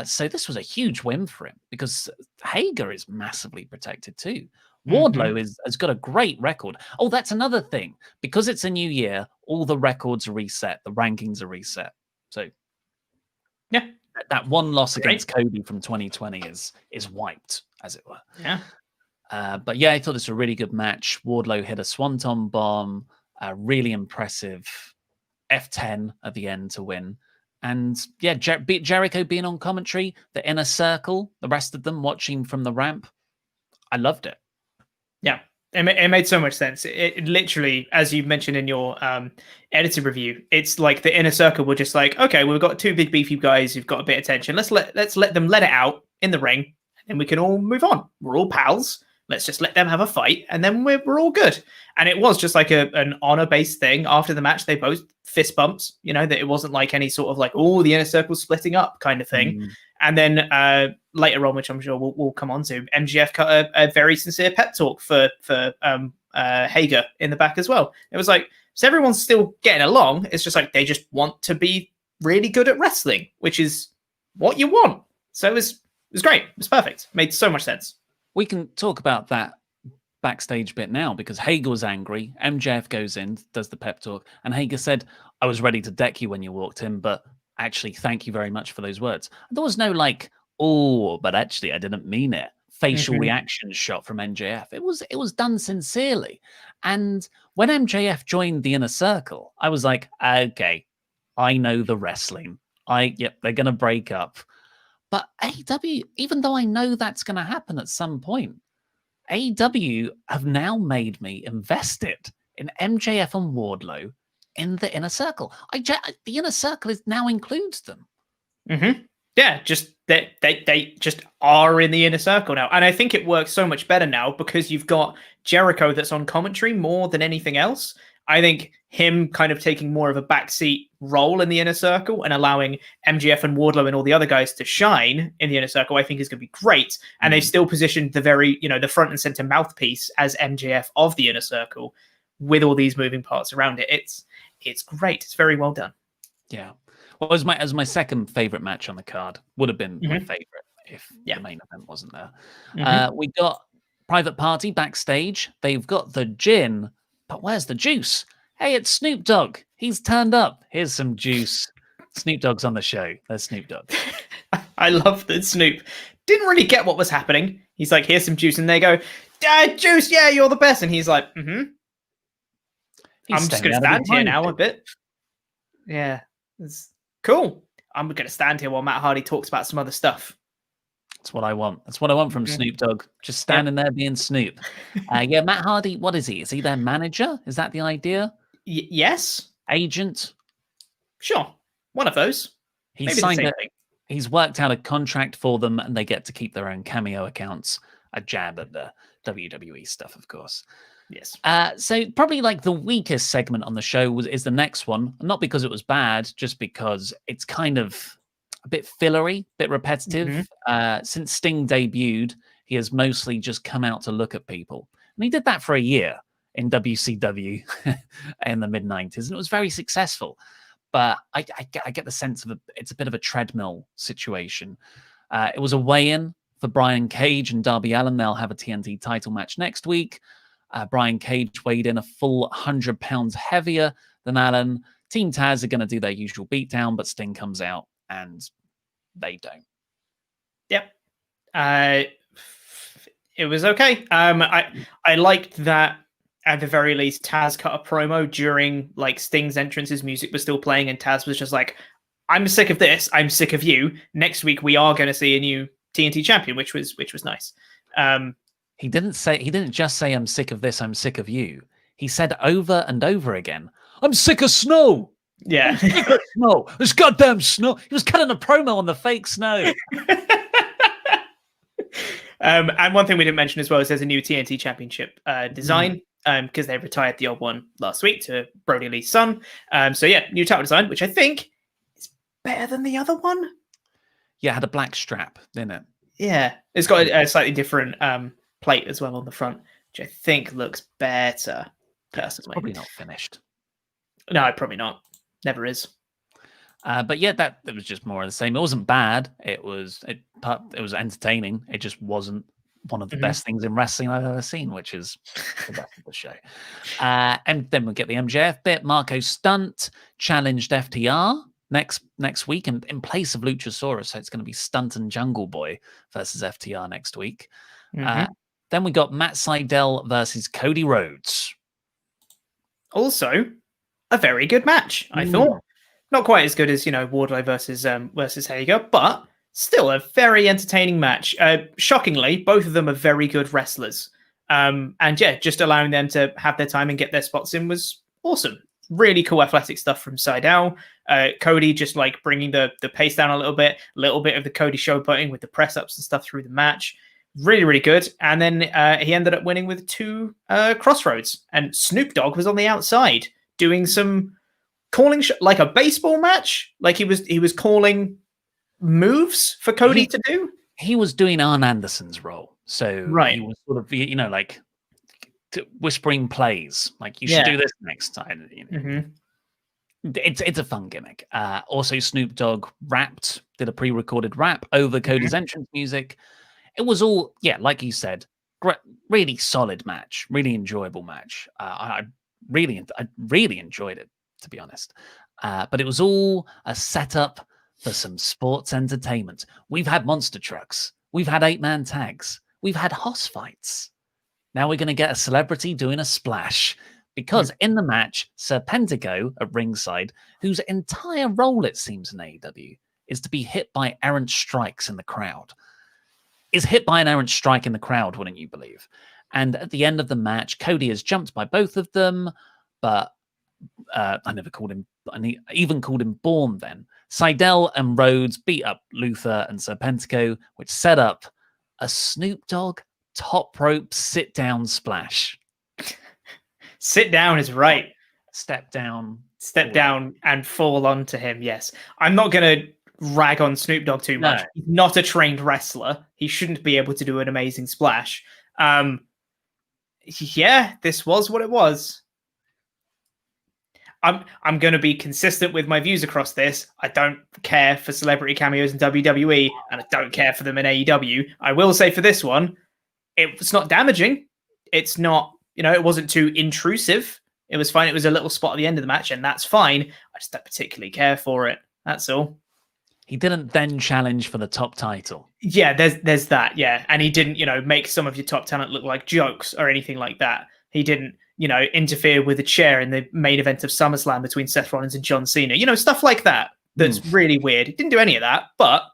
So this was a huge win for him because Hager is massively protected too. Wardlow has got a great record. Oh, that's another thing. Because it's a new year, all the records are reset. The rankings are reset. So yeah, that one loss against Cody from 2020 is wiped, as it were. Yeah. But yeah, I thought this was a really good match. Wardlow hit a swanton bomb, a really impressive F10 at the end to win. And yeah, Jericho being on commentary, the inner circle, the rest of them watching from the ramp. I loved it. Yeah, it made so much sense. It literally, as you mentioned in your edited review, it's like the inner circle were just like, okay, we've got two big beefy guys who've got a bit of tension. Let's let them let it out in the ring, and we can all move on. We're all pals. Let's just let them have a fight, and then we're all good. And it was just like an honor-based thing. After the match, they both fist bumps, that it wasn't like any sort of like, oh, the inner circle splitting up kind of thing. And then later on, which I'm sure we'll come on to, MGF cut a very sincere pep talk for Hager in the back as well. It was like, so everyone's still getting along. It's just like they just want to be really good at wrestling, which is what you want. So it was great. It was perfect. Made so much sense. We can talk about that backstage bit now because Hager was angry. MJF goes in, does the pep talk, and Hager said, I was ready to deck you when you walked in, but actually, thank you very much for those words. There was no like, oh, but actually, I didn't mean it. Facial reaction shot from MJF. It was done sincerely. And when MJF joined the inner circle, I was like, okay, I know the wrestling. They're going to break up. But AEW, even though I know that's going to happen at some point, AEW have now made me invested in MJF and Wardlow in the inner circle. The inner circle now includes them. Yeah, just they just are in the inner circle now. And I think it works so much better now because you've got Jericho that's on commentary more than anything else. I think him kind of taking more of a backseat role in the inner circle and allowing MGF and Wardlow and all the other guys to shine in the inner circle, I think is going to be great. And they've still positioned the very, the front and center mouthpiece as MJF of the inner circle with all these moving parts around it. It's great. It's very well done. Yeah. Well, as my second favorite match on the card would have been my favorite. if the main event wasn't there. Mhm. We got Private Party backstage. They've got the gin, but where's the juice? Hey, it's Snoop Dogg. He's turned up. Here's some juice. Snoop Dogg's on the show. There's Snoop Dogg. I love that Snoop didn't really get what was happening. He's like, here's some juice. And they go, Juice, yeah, you're the best. And he's like, I'm just going to stand here now a bit. Yeah, it's cool. I'm going to stand here while Matt Hardy talks about some other stuff. That's what I want. That's what I want from Snoop Dogg. Just standing there being Snoop. Yeah, Matt Hardy, what is he? Is he their manager? Is that the idea? Yes. Agent? Sure. One of those. He's worked out a contract for them, and they get to keep their own cameo accounts. A jab at the WWE stuff, of course. Yes. So probably like the weakest segment on the show is the next one. Not because it was bad, just because it's kind of a bit fillery, a bit repetitive. Since Sting debuted, he has mostly just come out to look at people. And he did that for a year in WCW in the mid-90s, and it was very successful. But I get the sense of it's a bit of a treadmill situation. It was a weigh-in for Brian Cage and Darby Allin. They'll have a TNT title match next week. Brian Cage weighed in a full 100 pounds heavier than Allin. Team Taz are going to do their usual beatdown, but Sting comes out and they don't. Yep. It was okay. I liked that at the very least Taz cut a promo during like Sting's entrance. His music was still playing and Taz was just like, I'm sick of this. I'm sick of you. Next week we are going to see a new TNT champion, which was nice. He didn't just say I'm sick of this, I'm sick of you. He said over and over again, I'm sick of snow. Yeah. Sick of snow. This goddamn snow. He was cutting a promo on the fake snow. And one thing we didn't mention as well is there's a new TNT championship design because they retired the old one last week to Brody Lee's son. So yeah, new title design, which I think is better than the other one. Yeah, it had a black strap, didn't it? Yeah. It's got a slightly different plate as well on the front, which I think looks better, personally. It's probably not finished. No, probably not. Never is. But yeah, it was just more of the same. It wasn't bad. It was entertaining. It just wasn't one of the best things in wrestling I've ever seen, which is the rest of the show. And then we get the MJF bit. Marco Stunt challenged FTR next week in place of Luchasaurus. So it's going to be Stunt and Jungle Boy versus FTR next week. Then we got Matt Sydal versus Cody Rhodes. Also, a very good match, I thought. Not quite as good as, Wardlow versus Hager, but still a very entertaining match. Shockingly, both of them are very good wrestlers. And yeah, just allowing them to have their time and get their spots in was awesome. Really cool athletic stuff from Sydal. Cody just like bringing the pace down a little bit of the Cody showboating with the press ups and stuff through the match. Really, really good. And then he ended up winning with 2 crossroads. And Snoop Dogg was on the outside doing some calling like a baseball match. Like he was calling moves for Cody to do. He was doing Arn Anderson's role. So he was sort of, like whispering plays. Like you should do this next time. It's a fun gimmick. Also, Snoop Dogg did a pre-recorded rap over Cody's entrance music. It was all, like you said, really solid match, really enjoyable match. I really enjoyed it, to be honest. But it was all a setup for some sports entertainment. We've had monster trucks. We've had 8-man tags. We've had hoss fights. Now we're going to get a celebrity doing a splash. Because in the match, Serpentico at ringside, whose entire role, it seems, in AEW, is to be hit by errant strikes in the crowd. Is hit by an errant strike in the crowd, wouldn't you believe? And at the end of the match, Cody is jumped by both of them, but I even called him Bourne then. Sydal and Rhodes beat up Luther and Serpentico, which set up a Snoop Dogg top rope sit-down splash. Sit down is right. Step down and fall onto him, yes. I'm not going to rag on Snoop Dogg too much. No. He's not a trained wrestler. He shouldn't be able to do an amazing splash. Yeah, this was what it was. I'm going to be consistent with my views across this. I don't care for celebrity cameos in WWE, and I don't care for them in AEW. I will say for this one, it's not damaging. It's not, it wasn't too intrusive. It was fine. It was a little spot at the end of the match, and that's fine. I just don't particularly care for it. That's all. He didn't then challenge for the top title. Yeah, there's that. Yeah, and he didn't, make some of your top talent look like jokes or anything like that. He didn't, interfere with a chair in the main event of SummerSlam between Seth Rollins and John Cena. Stuff like that. That's really weird. He didn't do any of that, but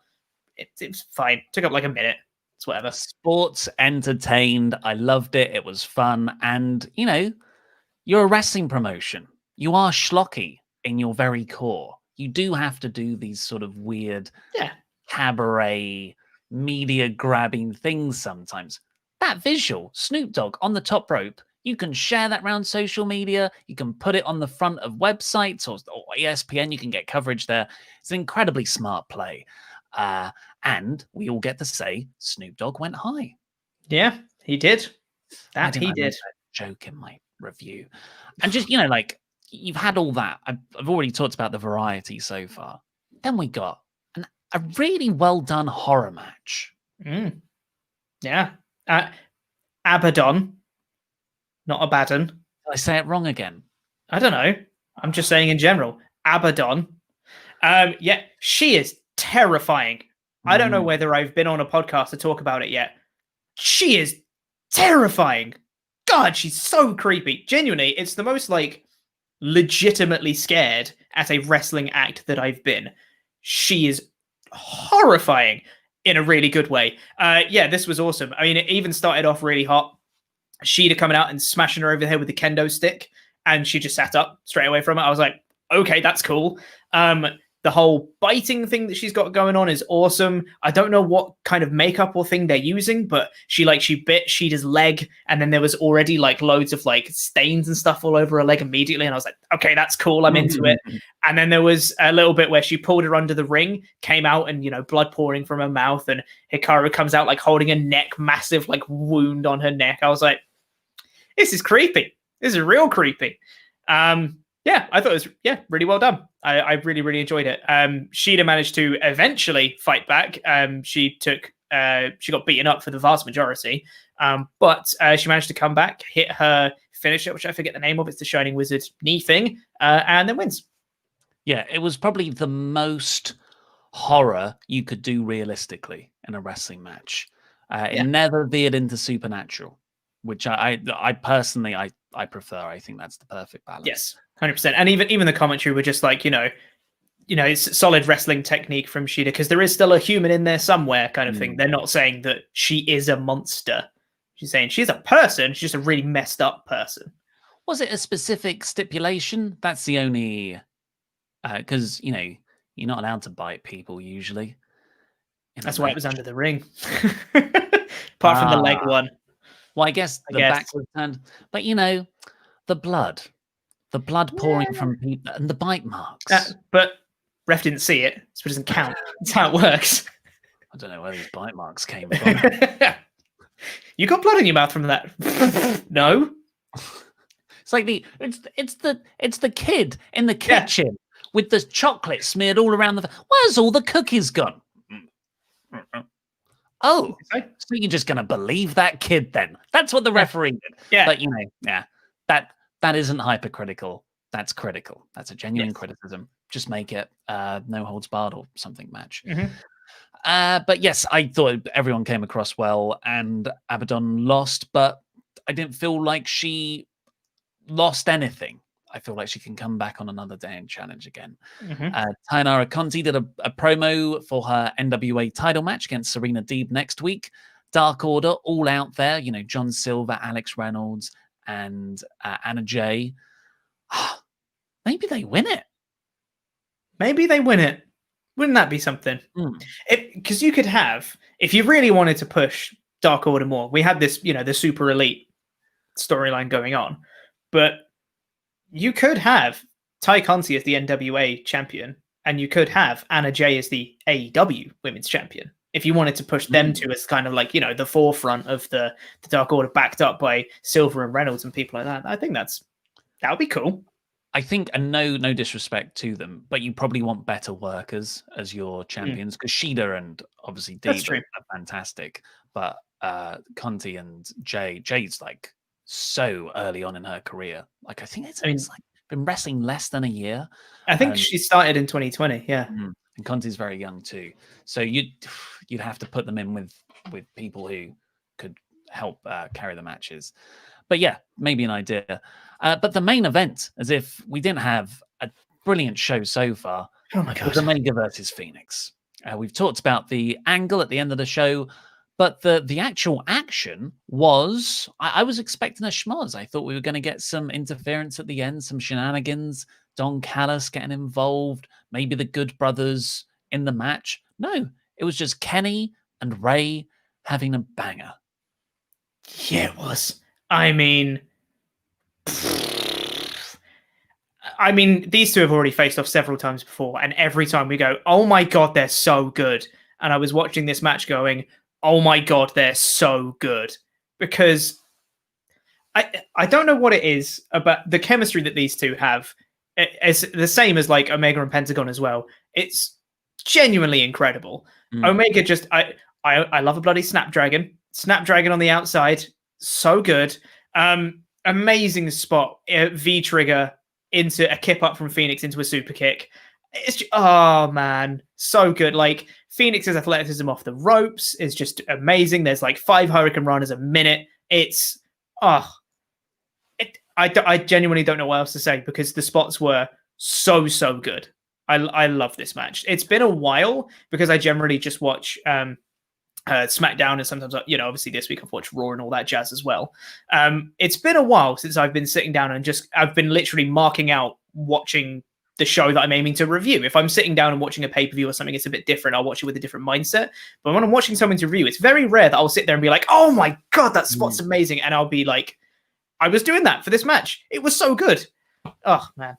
it was fine. Took up like a minute. It's whatever. Sports entertained. I loved it. It was fun. And, you're a wrestling promotion. You are schlocky in your very core. You do have to do these sort of weird cabaret, media-grabbing things sometimes. That visual, Snoop Dogg on the top rope, you can share that around social media. You can put it on the front of websites or ESPN. You can get coverage there. It's an incredibly smart play. And we all get to say Snoop Dogg went high. Yeah, he did. That he did. Joke in my review. And just, you've had all that. I've already talked about the variety so far. Then we got a really well done horror match. Yeah. Abadon, not Abadon. Did I say it wrong again? I don't know. I'm just saying in general. Abadon. Yeah, she is terrifying. I don't know whether I've been on a podcast to talk about it yet. She is terrifying. God, she's so creepy. Genuinely, it's the most legitimately scared at a wrestling act that I've been. She is horrifying in a really good way. Yeah, this was awesome. I mean, it even started off really hot. Shida coming out and smashing her over the head with the kendo stick, and she just sat up straight away from it. I was like, okay, that's cool. The whole biting thing that she's got going on is awesome. I don't know what kind of makeup or thing they're using, but she bit Shida's leg, and then there was already loads of stains and stuff all over her leg immediately. And I was like, okay, that's cool. I'm into it. And then there was a little bit where she pulled her under the ring, came out, and blood pouring from her mouth, and Hikaru comes out holding a massive wound on her neck. I was like, this is creepy. This is real creepy. Yeah, I thought it was really well done. I really, really enjoyed it. Shida managed to eventually fight back. She got beaten up for the vast majority, but she managed to come back, hit her finisher, which I forget the name of. It's the Shining Wizard knee thing, and then wins. Yeah, it was probably the most horror you could do realistically in a wrestling match. It never veered into supernatural, which I personally I prefer. I think that's the perfect balance. Yes, 100%. And even the commentary were just it's solid wrestling technique from Shida, because there is still a human in there somewhere, kind of thing. They're not saying that she is a monster. She's saying she's a person. She's just a really messed up person. Was it a specific stipulation? That's the only because you're not allowed to bite people usually. That's why it was under the ring. Apart from the leg one. Well, I guess the back was turned, but the blood pouring from people and the bite marks. But ref didn't see it, so it doesn't count. That's how it works. I don't know where these bite marks came from. You got blood in your mouth from that? No. It's like it's the kid in the kitchen with the chocolate smeared all around the. Where's all the cookies gone? Oh, so you're just going to believe that kid then? That's what the referee did. Yeah. But, that isn't hypercritical. That's critical. That's a genuine criticism. Just make it no holds barred or something match. But yes, I thought everyone came across well, and Abadon lost, but I didn't feel like she lost anything. I feel like she can come back on another day and challenge again. Tainara Conti did a promo for her NWA title match against Serena Deeb next week. Dark Order, all out there. John Silver, Alex Reynolds, and Anna Jay. Maybe they win it. Wouldn't that be something? Because you could have, if you really wanted to push Dark Order more, we had this, the Super Elite storyline going on, but you could have Ty Conti as the NWA champion, and you could have Anna Jay as the AEW women's champion. If you wanted to push them two as kind of the forefront of the Dark Order, backed up by Silver and Reynolds and people like that, I think that would be cool. I think, and no disrespect to them, but you probably want better workers as your champions because Shida and obviously That's Diva true. are fantastic, but Conti and Jay's like so early on in her career. Like I think it's like been wrestling less than a year. I think she started in 2020. Yeah, and Conti's very young too, so you'd have to put them in with people who could help carry the matches. But yeah, maybe an idea. But the main event, as if we didn't have a brilliant show so far, oh my god, was Omega versus Phoenix. We've talked about the angle at the end of the show, but the actual action was, I was expecting a schmoz. I thought we were going to get some interference at the end, some shenanigans, Don Callis getting involved, maybe the Good Brothers in the match. No, it was just Kenny and Ray having a banger. Yeah, it was. I mean, these two have already faced off several times before, and every time we go, oh my god, they're so good. And I was watching this match going, oh my god, they're so good. Because I don't know what it is about the chemistry that these two have. It's the same as like Omega and Pentagon as well. It's genuinely incredible. Omega just, I love a bloody Snapdragon on the outside. So good. Amazing spot. V trigger into a kip up from Phoenix into a super kick. It's just, oh man, so good. Like Phoenix's athleticism off the ropes is just amazing. There's like 5 Hurricane Runners a minute. It's I genuinely don't know what else to say because the spots were so good. I love this match. It's been a while because I generally just watch SmackDown, and sometimes, obviously this week I've watched Raw and all that jazz as well. It's been a while since I've been sitting down and I've been literally marking out watching the show that I'm aiming to review. If I'm sitting down and watching a pay-per-view or something, it's a bit different. I'll watch it with a different mindset. But when I'm watching something to review, it's very rare that I'll sit there and be like, oh my god, that spot's amazing. And I'll be like, I was doing that for this match. It was so good. Oh man.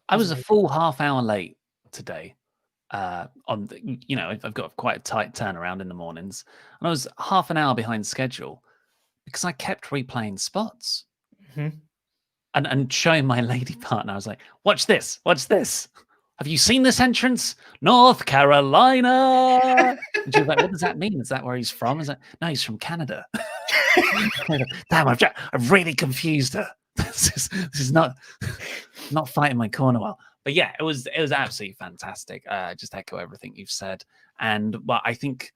I was a full half hour late today. I've got quite a tight turnaround in the mornings, and I was half an hour behind schedule because I kept replaying spots and showing my lady partner. I was like, watch this. Have you seen this entrance? North Carolina. And she was like, what does that mean? Is that where he's from? Is that no, he's from Canada. Damn, I've really confused her. This is not fighting my corner well. But yeah, it was absolutely fantastic. Just echo everything you've said. And I think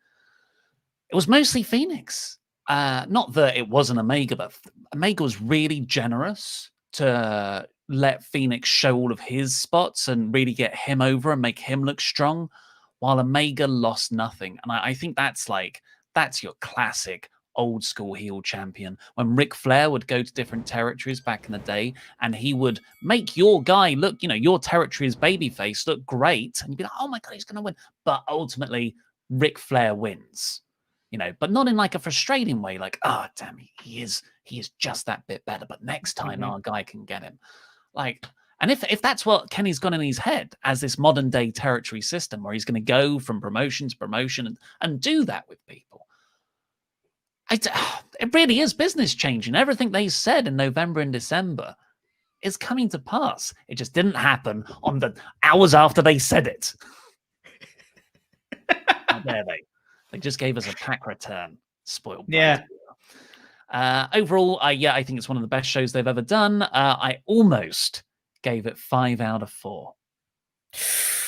it was mostly Phoenix. Not that it wasn't Omega, but Omega was really generous to let Phoenix show all of his spots and really get him over and make him look strong, while Omega lost nothing. And I think that's your classic old school heel champion. When Ric Flair would go to different territories back in the day and he would make your guy look, your territory's babyface look great, and you'd be like, oh my god, he's gonna win. But ultimately Ric Flair wins, but not in like a frustrating way, like, oh damn, he is just that bit better, but next time our guy can get him. Like, and if that's what Kenny's got in his head as this modern day territory system where he's going to go from promotion to promotion and do that with people, it really is business changing. Everything they said in November and December is coming to pass. It just didn't happen on the hours after they said it. How dare they? They just gave us a pack return. Spoiled. Yeah. Overall, I think it's one of the best shows they've ever done. I almost gave it 5 out of 4.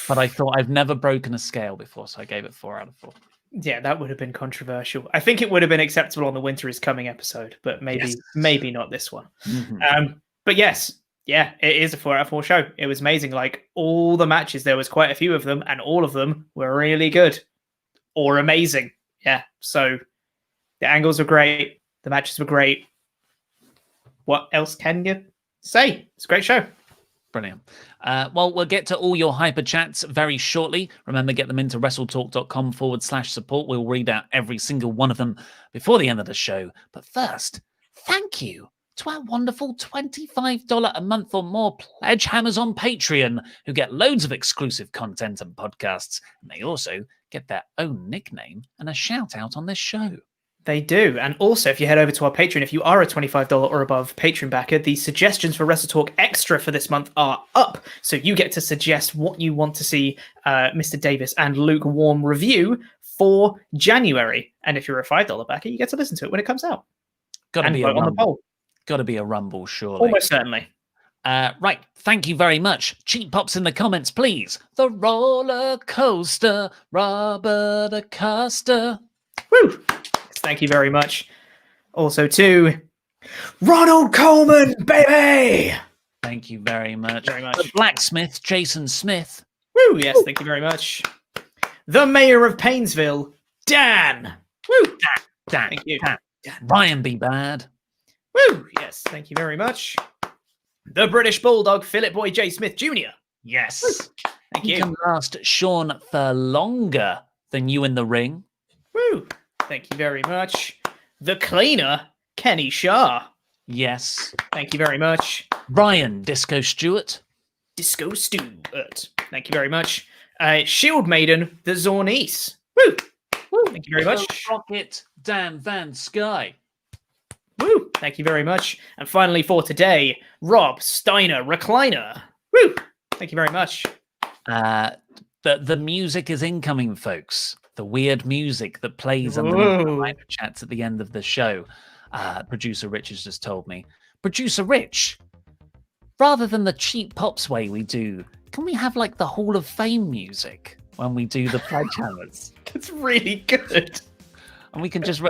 But I thought I've never broken a scale before, so I gave it 4 out of 4. Yeah, that would have been controversial. I think it would have been acceptable on the Winter is Coming episode, but maybe not this one. But yes, yeah, it is a 4 out of 4 show. It was amazing. Like all the matches, there was quite a few of them, and all of them were really good or amazing. Yeah, so the angles were great. The matches were great. What else can you say? It's a great show. Brilliant. Well, we'll get to all your hyper chats very shortly. Remember, get them into WrestleTalk.com/support. We'll read out every single one of them before the end of the show. But first, thank you to our wonderful $25 a month or more pledge hammers on Patreon, who get loads of exclusive content and podcasts. And they also get their own nickname and a shout out on this show. They do. And also, if you head over to our Patreon, if you are a $25 or above Patreon backer, the suggestions for WrestleTalk Extra for this month are up. So you get to suggest what you want to see Mr. Davis and Lukewarm review for January. And if you're a $5 backer, you get to listen to it when it comes out. Got to be a vote on the rumble. poll. Got to be a rumble, surely. Almost certainly. Right, thank you very much. Cheap pops in the comments, please. The roller coaster, Robert Acosta. Woo! Thank you very much. Also to Ronald Coleman, baby! Thank you very much. Very much. The blacksmith, Jason Smith. Woo! Yes, thank you very much. The mayor of Painesville, Dan. Woo! Dan. Thank you. Dan. Ryan B. Bad. Woo! Yes, thank you very much. The British Bulldog, Philip Boy J. Smith Jr. Yes. Woo. Thank you. You can last Sean for longer than you in the ring. Woo! Thank you very much. The Cleaner, Kenny Shaw. Yes. Thank you very much. Ryan Disco Stewart. Disco Stewart. Thank you very much. Shield Maiden, the Zornice. Woo! Woo! Thank you very much. Rocket Dan Van Sky. Woo! Thank you very much. And finally for today, Rob Steiner Recliner. Woo! Thank you very much. The music is incoming, folks. The weird music that plays underneath the live chats at the end of the show. Producer Rich has just told me. Producer Rich, rather than the cheap pops way we do, can we have like the Hall of Fame music when we do the pledge hammers? That's really good. And we can just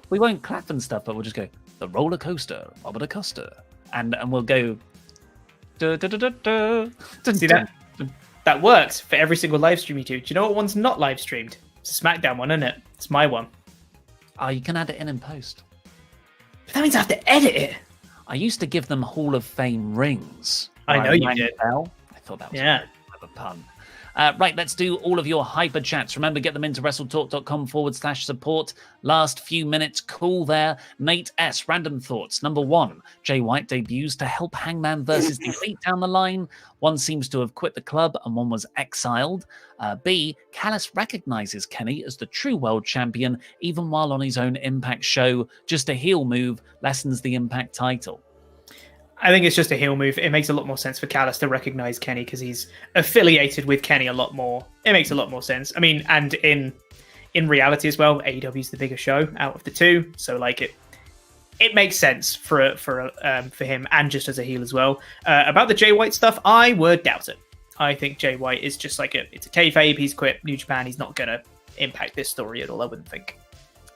we won't clap and stuff, but we'll just go the roller coaster, Robert Acosta, and we'll go. See that? That works for every single live stream you do. Do you know what one's not live streamed? It's a SmackDown one, isn't it? It's my one. Oh, you can add it in post. But that means I have to edit it. I used to give them Hall of Fame rings. I know you did. Bell. I thought that was a pun. Right, let's do all of your hyper chats. Remember, get them into WrestleTalk.com/support. Last few minutes, cool there. Nate S. Random thoughts. Number 1, Jay White debuts to help Hangman versus the Elite down the line. One seems to have quit the club and one was exiled. B, Callis recognizes Kenny as the true world champion, even while on his own Impact show. Just a heel move, lessens the Impact title. I think it's just a heel move. It makes a lot more sense for Callis to recognize Kenny because he's affiliated with Kenny a lot more. It makes a lot more sense. I mean, and in reality as well, AEW is the bigger show out of the two, so like it makes sense for him and just as a heel as well. About the Jay White stuff, I would doubt it. I think Jay White is just like it's a kayfabe. He's quit New Japan. He's not gonna impact this story at all. I wouldn't think.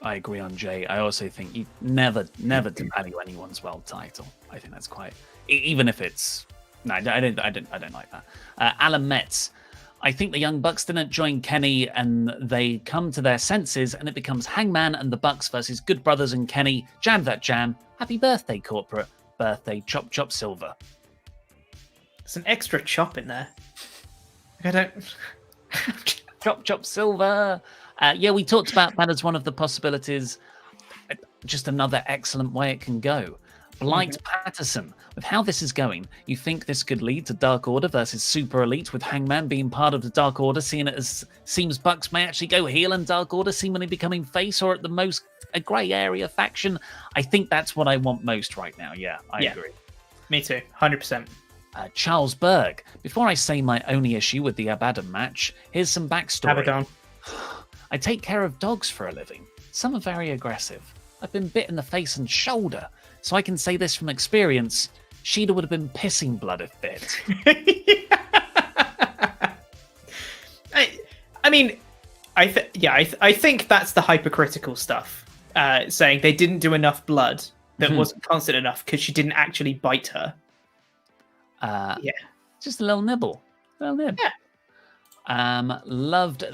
I agree on Jay. I also think you never devalue anyone's world title. I think that's quite, even if it's no, I don't like that. Alan Metz, I think the Young Bucks didn't join Kenny and they come to their senses and it becomes Hangman and the Bucks versus Good Brothers and Kenny. Jam that jam. Happy birthday, corporate. Birthday, chop chop silver. There's an extra chop in there. I don't. Chop chop silver. Yeah, we talked about that as one of the possibilities. Just another excellent way it can go. Blight Patterson, with how this is going, you think this could lead to Dark Order versus Super Elite, with Hangman being part of the Dark Order, seeing it as seems Bucks may actually go heel and Dark Order seemingly becoming face, or at the most a grey area faction. I think that's what I want most right now. Yeah, I agree. Me too, 100%. Charles Berg, before I say my only issue with the Abadon match, here's some backstory. Abadon. I take care of dogs for a living. Some are very aggressive. I've been bit in the face and shoulder, so I can say this from experience. Shida would have been pissing blood if bit. I mean, I think that's the hypercritical stuff. Saying they didn't do enough blood that wasn't constant enough because she didn't actually bite her. Just a little nibble. Loved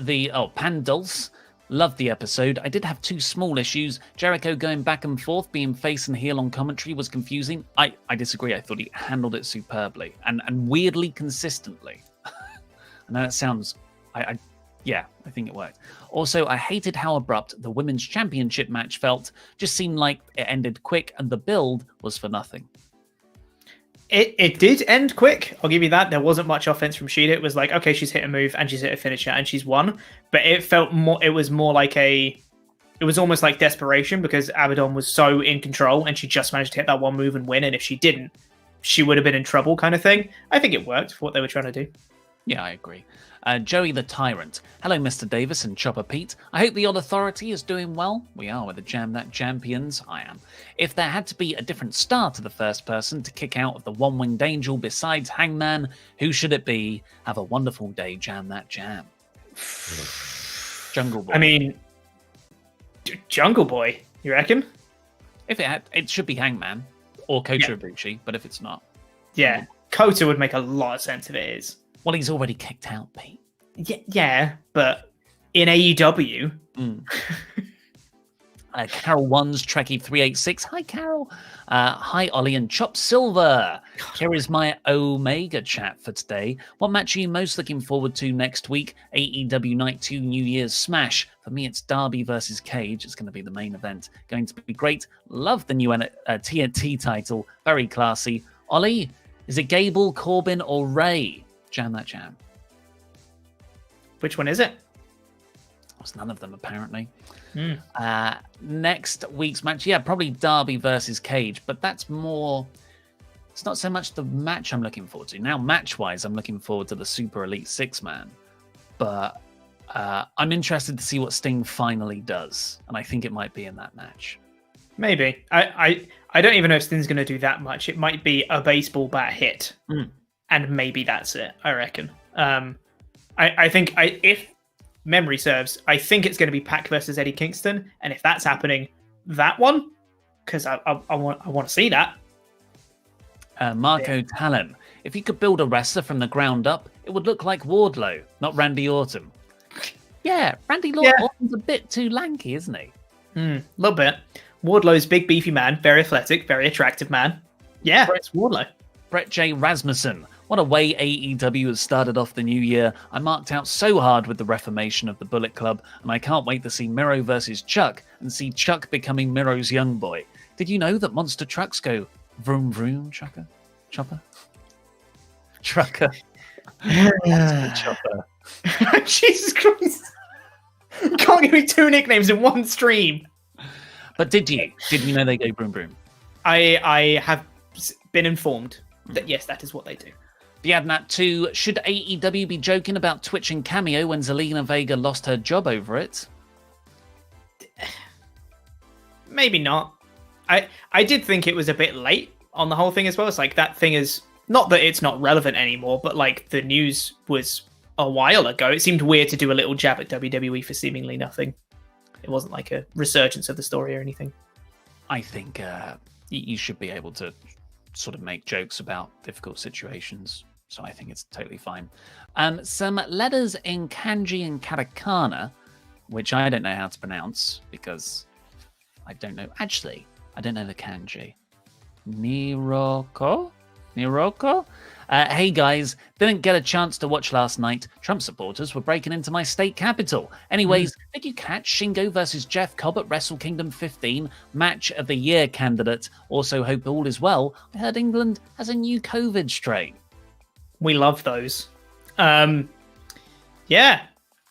the Pandulce. Loved the episode. I did have 2 small issues. Jericho going back and forth, being face and heel on commentary was confusing. I disagree. I thought he handled it superbly and weirdly consistently. I know that sounds... I think it worked. Also, I hated how abrupt the Women's Championship match felt. Just seemed like it ended quick and the build was for nothing. It did end quick. I'll give you that. There wasn't much offense from Shida. It was like, okay, she's hit a move and she's hit a finisher and she's won. But it felt more. It was more like it it was almost like desperation because Abadon was so in control and she just managed to hit that one move and win. And if she didn't, she would have been in trouble kind of thing. I think it worked for what they were trying to do. Yeah, I agree. Joey the Tyrant. Hello, Mr. Davis and Chopper Pete. I hope the Odd Authority is doing well. We are with the Jam That Champions. I am. If there had to be a different star to the first person to kick out of the one-winged angel besides Hangman, who should it be? Have a wonderful day, Jam That Jam. Jungle Boy. I mean, Jungle Boy, you reckon? If it should be Hangman or Kota Ibushi, but if it's not. Yeah, Kota would make a lot of sense if it is. Well, he's already kicked out, Pete. Yeah, but in AEW. Carol One's Trekkie 386. Hi, Carol. Hi, Ollie and Chop Silver. Here is my Omega chat for today. What match are you most looking forward to next week? AEW Night 2 New Year's Smash. For me, it's Darby versus Cage. It's going to be the main event. Going to be great. Love the new TNT title. Very classy. Ollie, is it Gable, Corbin, or Ray? Jam That Jam. Which one is it? It's none of them, apparently. Next week's match, probably Darby versus Cage, but that's more... It's not so much the match I'm looking forward to. Now, match-wise, I'm looking forward to the Super Elite Six-Man, but I'm interested to see what Sting finally does, and I think it might be in that match. Maybe. I don't even know if Sting's going to do that much. It might be a baseball bat hit. And maybe that's it, I reckon. I think, if memory serves, I think it's going to be Pac versus Eddie Kingston. And if that's happening, that one, because I want to see that. Marco Talon. If you could build a wrestler from the ground up, it would look like Wardlow, not Randy Orton. Yeah, Randy Orton's a bit too lanky, isn't he? A little bit. Wardlow's big, beefy man, very athletic, very attractive man. Yeah, it's Wardlow. Brett J. Rasmussen. What a way AEW has started off the new year. I marked out so hard with the reformation of the Bullet Club, and I can't wait to see Miro versus Chuck and see Chuck becoming Miro's young boy. Did you know that monster trucks go vroom vroom, Chopper? Trucker. Chopper. Jesus Christ. You can't give me two nicknames in one stream. But did you know they go vroom vroom? I have been informed that yes, that is what they do. Biadnat 2, should AEW be joking about Twitch and Cameo when Zelina Vega lost her job over it? Maybe not. I did think it was a bit late on the whole thing as well. It's like that thing is, not that it's not relevant anymore, but like the news was a while ago. It seemed weird to do a little jab at WWE for seemingly nothing. It wasn't like a resurgence of the story or anything. I think you should be able to sort of make jokes about difficult situations. So I think it's totally fine. Some letters in kanji and katakana, which I don't know how to pronounce because I don't know. Actually, I don't know the kanji. Niroko? Hey guys, didn't get a chance to watch last night. Trump supporters were breaking into my state capital. Anyways, did you catch Shingo versus Jeff Cobb at Wrestle Kingdom 15? Match of the year candidate. Also hope all is well. I heard England has a new COVID strain. We love those. Yeah,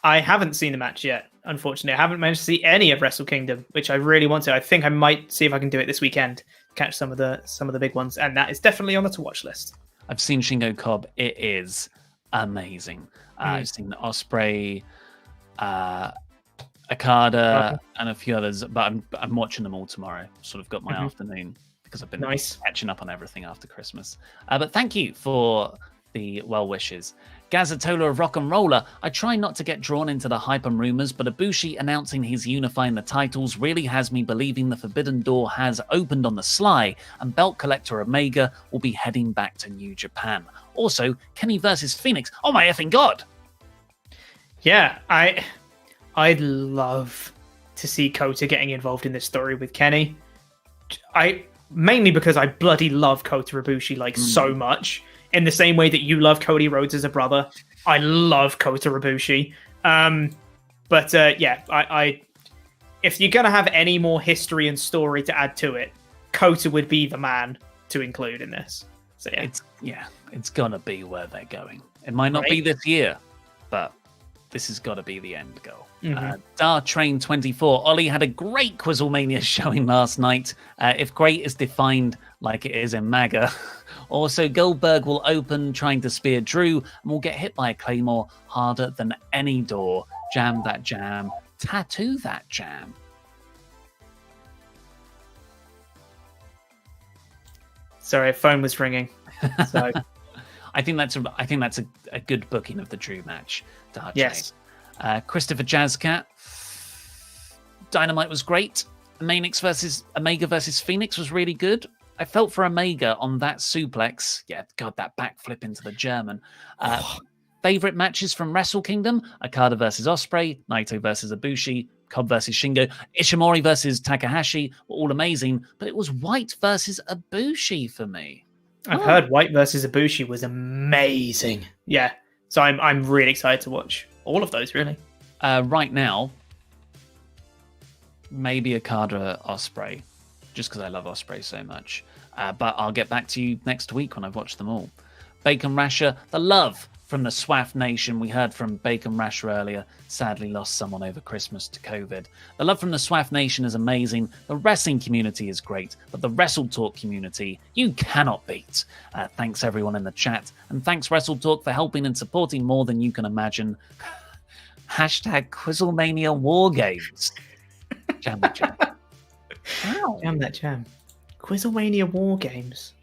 I haven't seen the match yet, unfortunately. I haven't managed to see any of Wrestle Kingdom, which I really want to. I think I might see if I can do it this weekend. Catch some of the big ones, and that is definitely on the to watch list. I've seen Shingo Cobb. It is amazing. I've seen Osprey, Okada, and a few others, but I'm watching them all tomorrow. Sort of got my afternoon because I've been catching up on everything after Christmas. But thank you for the well wishes. Gazatola of Rock and Roller. I try not to get drawn into the hype and rumors, but Ibushi announcing he's unifying the titles really has me believing the Forbidden Door has opened on the sly, and Belt Collector Omega will be heading back to New Japan. Also, Kenny versus Phoenix. Oh my effing god! Yeah, I'd love to see Kota getting involved in this story with Kenny. Mainly because I bloody love Kota Ibushi so much. In the same way that you love Cody Rhodes as a brother, I love Kota Ibushi. But if you're gonna have any more history and story to add to it, Kota would be the man to include in this. So it's gonna be where they're going. It might not be this year, but this has got to be the end goal. Dar Train 24. Ollie had a great Quizzlemania showing last night. If great is defined like it is in MAGA. Also, Goldberg will open trying to spear Drew and will get hit by a Claymore harder than any door. Jam that jam. Tattoo that jam. Sorry, phone was ringing. So I think that's a good booking of the Drew match. Dar Train. Yes. Christopher Jazzcat. Dynamite was great. Omega versus Phoenix was really good. I felt for Omega on that suplex. Yeah, God, that backflip into the German. Favorite matches from Wrestle Kingdom: Okada versus Ospreay, Naito versus Ibushi, Cobb versus Shingo, Ishimori versus Takahashi were all amazing, but it was White versus Ibushi for me. I've heard White versus Ibushi was amazing. Yeah, so I'm really excited to watch all of those. Really, right now, maybe Okada Ospreay, just because I love Ospreay so much. But I'll get back to you next week when I've watched them all. Bacon Rasher, the love from the SWAF Nation. We heard from Bacon Rasher earlier. Sadly lost someone over Christmas to COVID. The love from the SWAF Nation is amazing. The wrestling community is great, but the WrestleTalk community, you cannot beat. Thanks everyone in the chat. And thanks WrestleTalk for helping and supporting more than you can imagine. Hashtag Quizzlemania War Games. Jam the jam. Wow. Jam that jam. Quizzlemania War Games.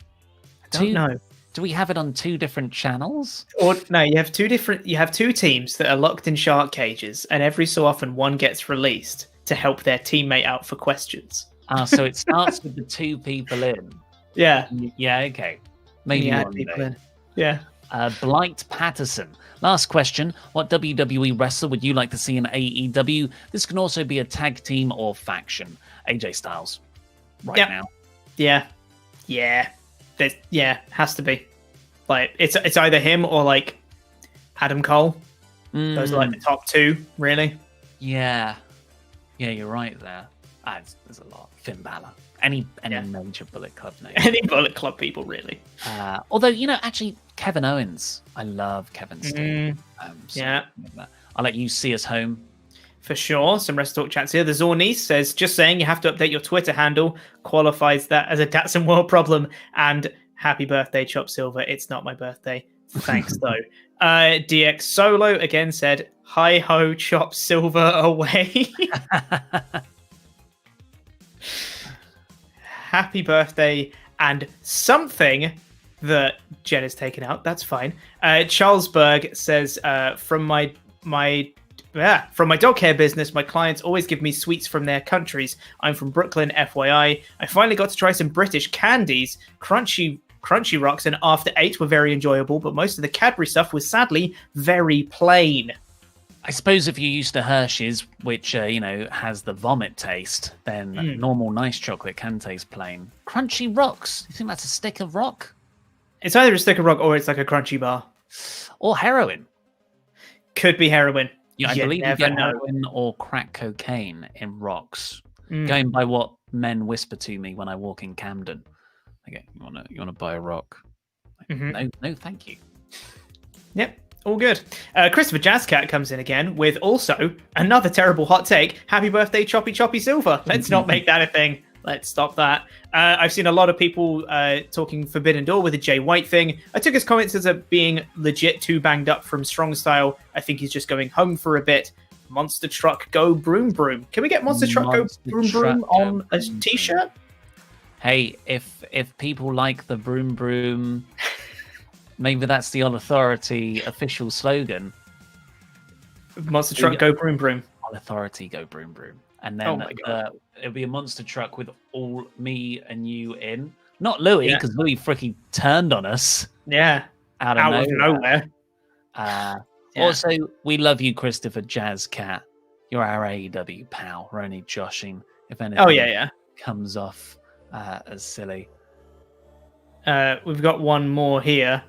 I don't know. Do we have it on two different channels? Or no, you have two teams that are locked in shark cages, and every so often one gets released to help their teammate out for questions. So it starts with the two people in. Yeah. Yeah, okay. Maybe one people day. in. Yeah. Blight Patterson. Last question. What WWE wrestler would you like to see in AEW? This can also be a tag team or faction. AJ Styles. Now. Yeah. Has to be. Like it's either him or like Adam Cole. Those are like the top two, really. Yeah, you're right there. There's a lot. Finn Balor. Any major Bullet Club name. Any Bullet Club people, really. Although, actually, Kevin Owens. I love Kevin Steen. I'll let you see us home. For sure. Some WrestleTalk chats here. The Zornice says, just saying you have to update your Twitter handle. Qualifies that as a Datsun World problem. And happy birthday, Chop Silver. It's not my birthday. Thanks, though. DX Solo again said, hi ho, Chop Silver away. Happy birthday. And something that Jen has taken out. That's fine. Charles Berg says, from my dog care business, my clients always give me sweets from their countries. I'm from Brooklyn, FYI. I finally got to try some British candies. Crunchy Rocks and After 8 were very enjoyable, but most of the Cadbury stuff was sadly very plain. I suppose if you're used to Hershey's, which, has the vomit taste, then normal nice chocolate can taste plain. Crunchy Rocks. You think that's a stick of rock? It's either a stick of rock or it's like a crunchy bar. Or heroin. Could be heroin. Yeah, I believe you get heroin or crack cocaine in rocks. Going by what men whisper to me when I walk in Camden. Okay, you wanna buy a rock? No, thank you. Yep, all good. Christopher Jazzcat comes in again with also another terrible hot take. Happy birthday, Choppy Silver. Let's not make that a thing. Let's stop that. I've seen a lot of people talking Forbidden Door with the Jay White thing. I took his comments as being legit too banged up from Strong Style. I think he's just going home for a bit. Monster Truck Go Broom Broom. Can we get Monster Truck Go Broom Broom on a t-shirt? Hey, if people like the Broom Broom, maybe that's the All Authority official slogan. Monster Truck Go Broom Broom. All Authority Go Broom Broom. And then it'll be a monster truck with all me and you in. Not Louis, because Louis freaking turned on us. Yeah. Out of nowhere. Also, we love you, Christopher Jazzcat. You're our AEW pal. We're only joshing. If anything comes off as silly. We've got one more here.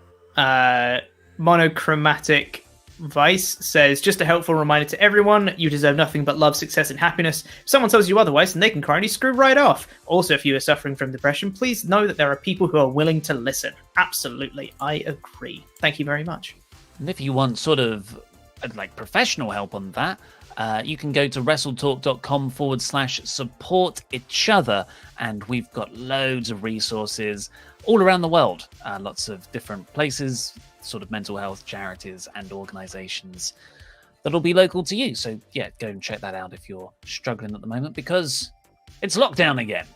Monochromatic Vice says, just a helpful reminder to everyone, you deserve nothing but love, success, and happiness. If someone tells you otherwise, then they can kindly screw right off. Also, if you are suffering from depression, please know that there are people who are willing to listen. Absolutely, I agree. Thank you very much. And if you want sort of like professional help on that, you can go to WrestleTalk.com/support each other, and we've got loads of resources all around the world, lots of different places, sort of mental health charities and organizations that'll be local to you. So yeah, go and check that out if you're struggling at the moment, because it's lockdown again.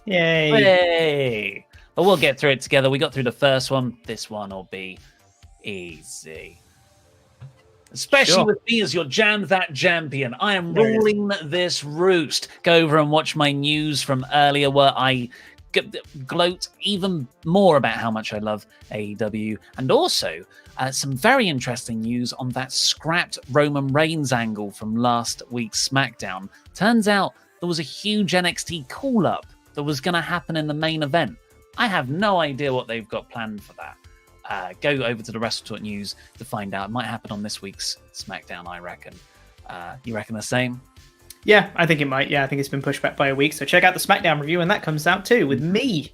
Yay! Yay! But we'll get through it together. We got through the first one. This one will be easy. Especially with me as your Jam That Champion. I am ruling this roost. Go over and watch my news from earlier where I gloat even more about how much I love AEW, and also some very interesting news on that scrapped Roman Reigns angle from last week's SmackDown. Turns out there was a huge NXT call-up that was going to happen in the main event. I have no idea what they've got planned for that. Go over to the WrestleTalk news to find out. It might happen on this week's SmackDown, I reckon. You reckon the same? Yeah, I think it might. Yeah, I think it's been pushed back by a week. So check out the SmackDown review when that comes out too, with me.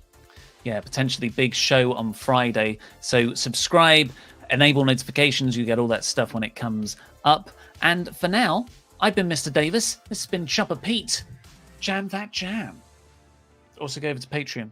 Yeah, potentially big show on Friday. So subscribe, enable notifications. You get all that stuff when it comes up. And for now, I've been Mr. Davis. This has been Chopper Pete. Jam That Jam. Also go over to Patreon.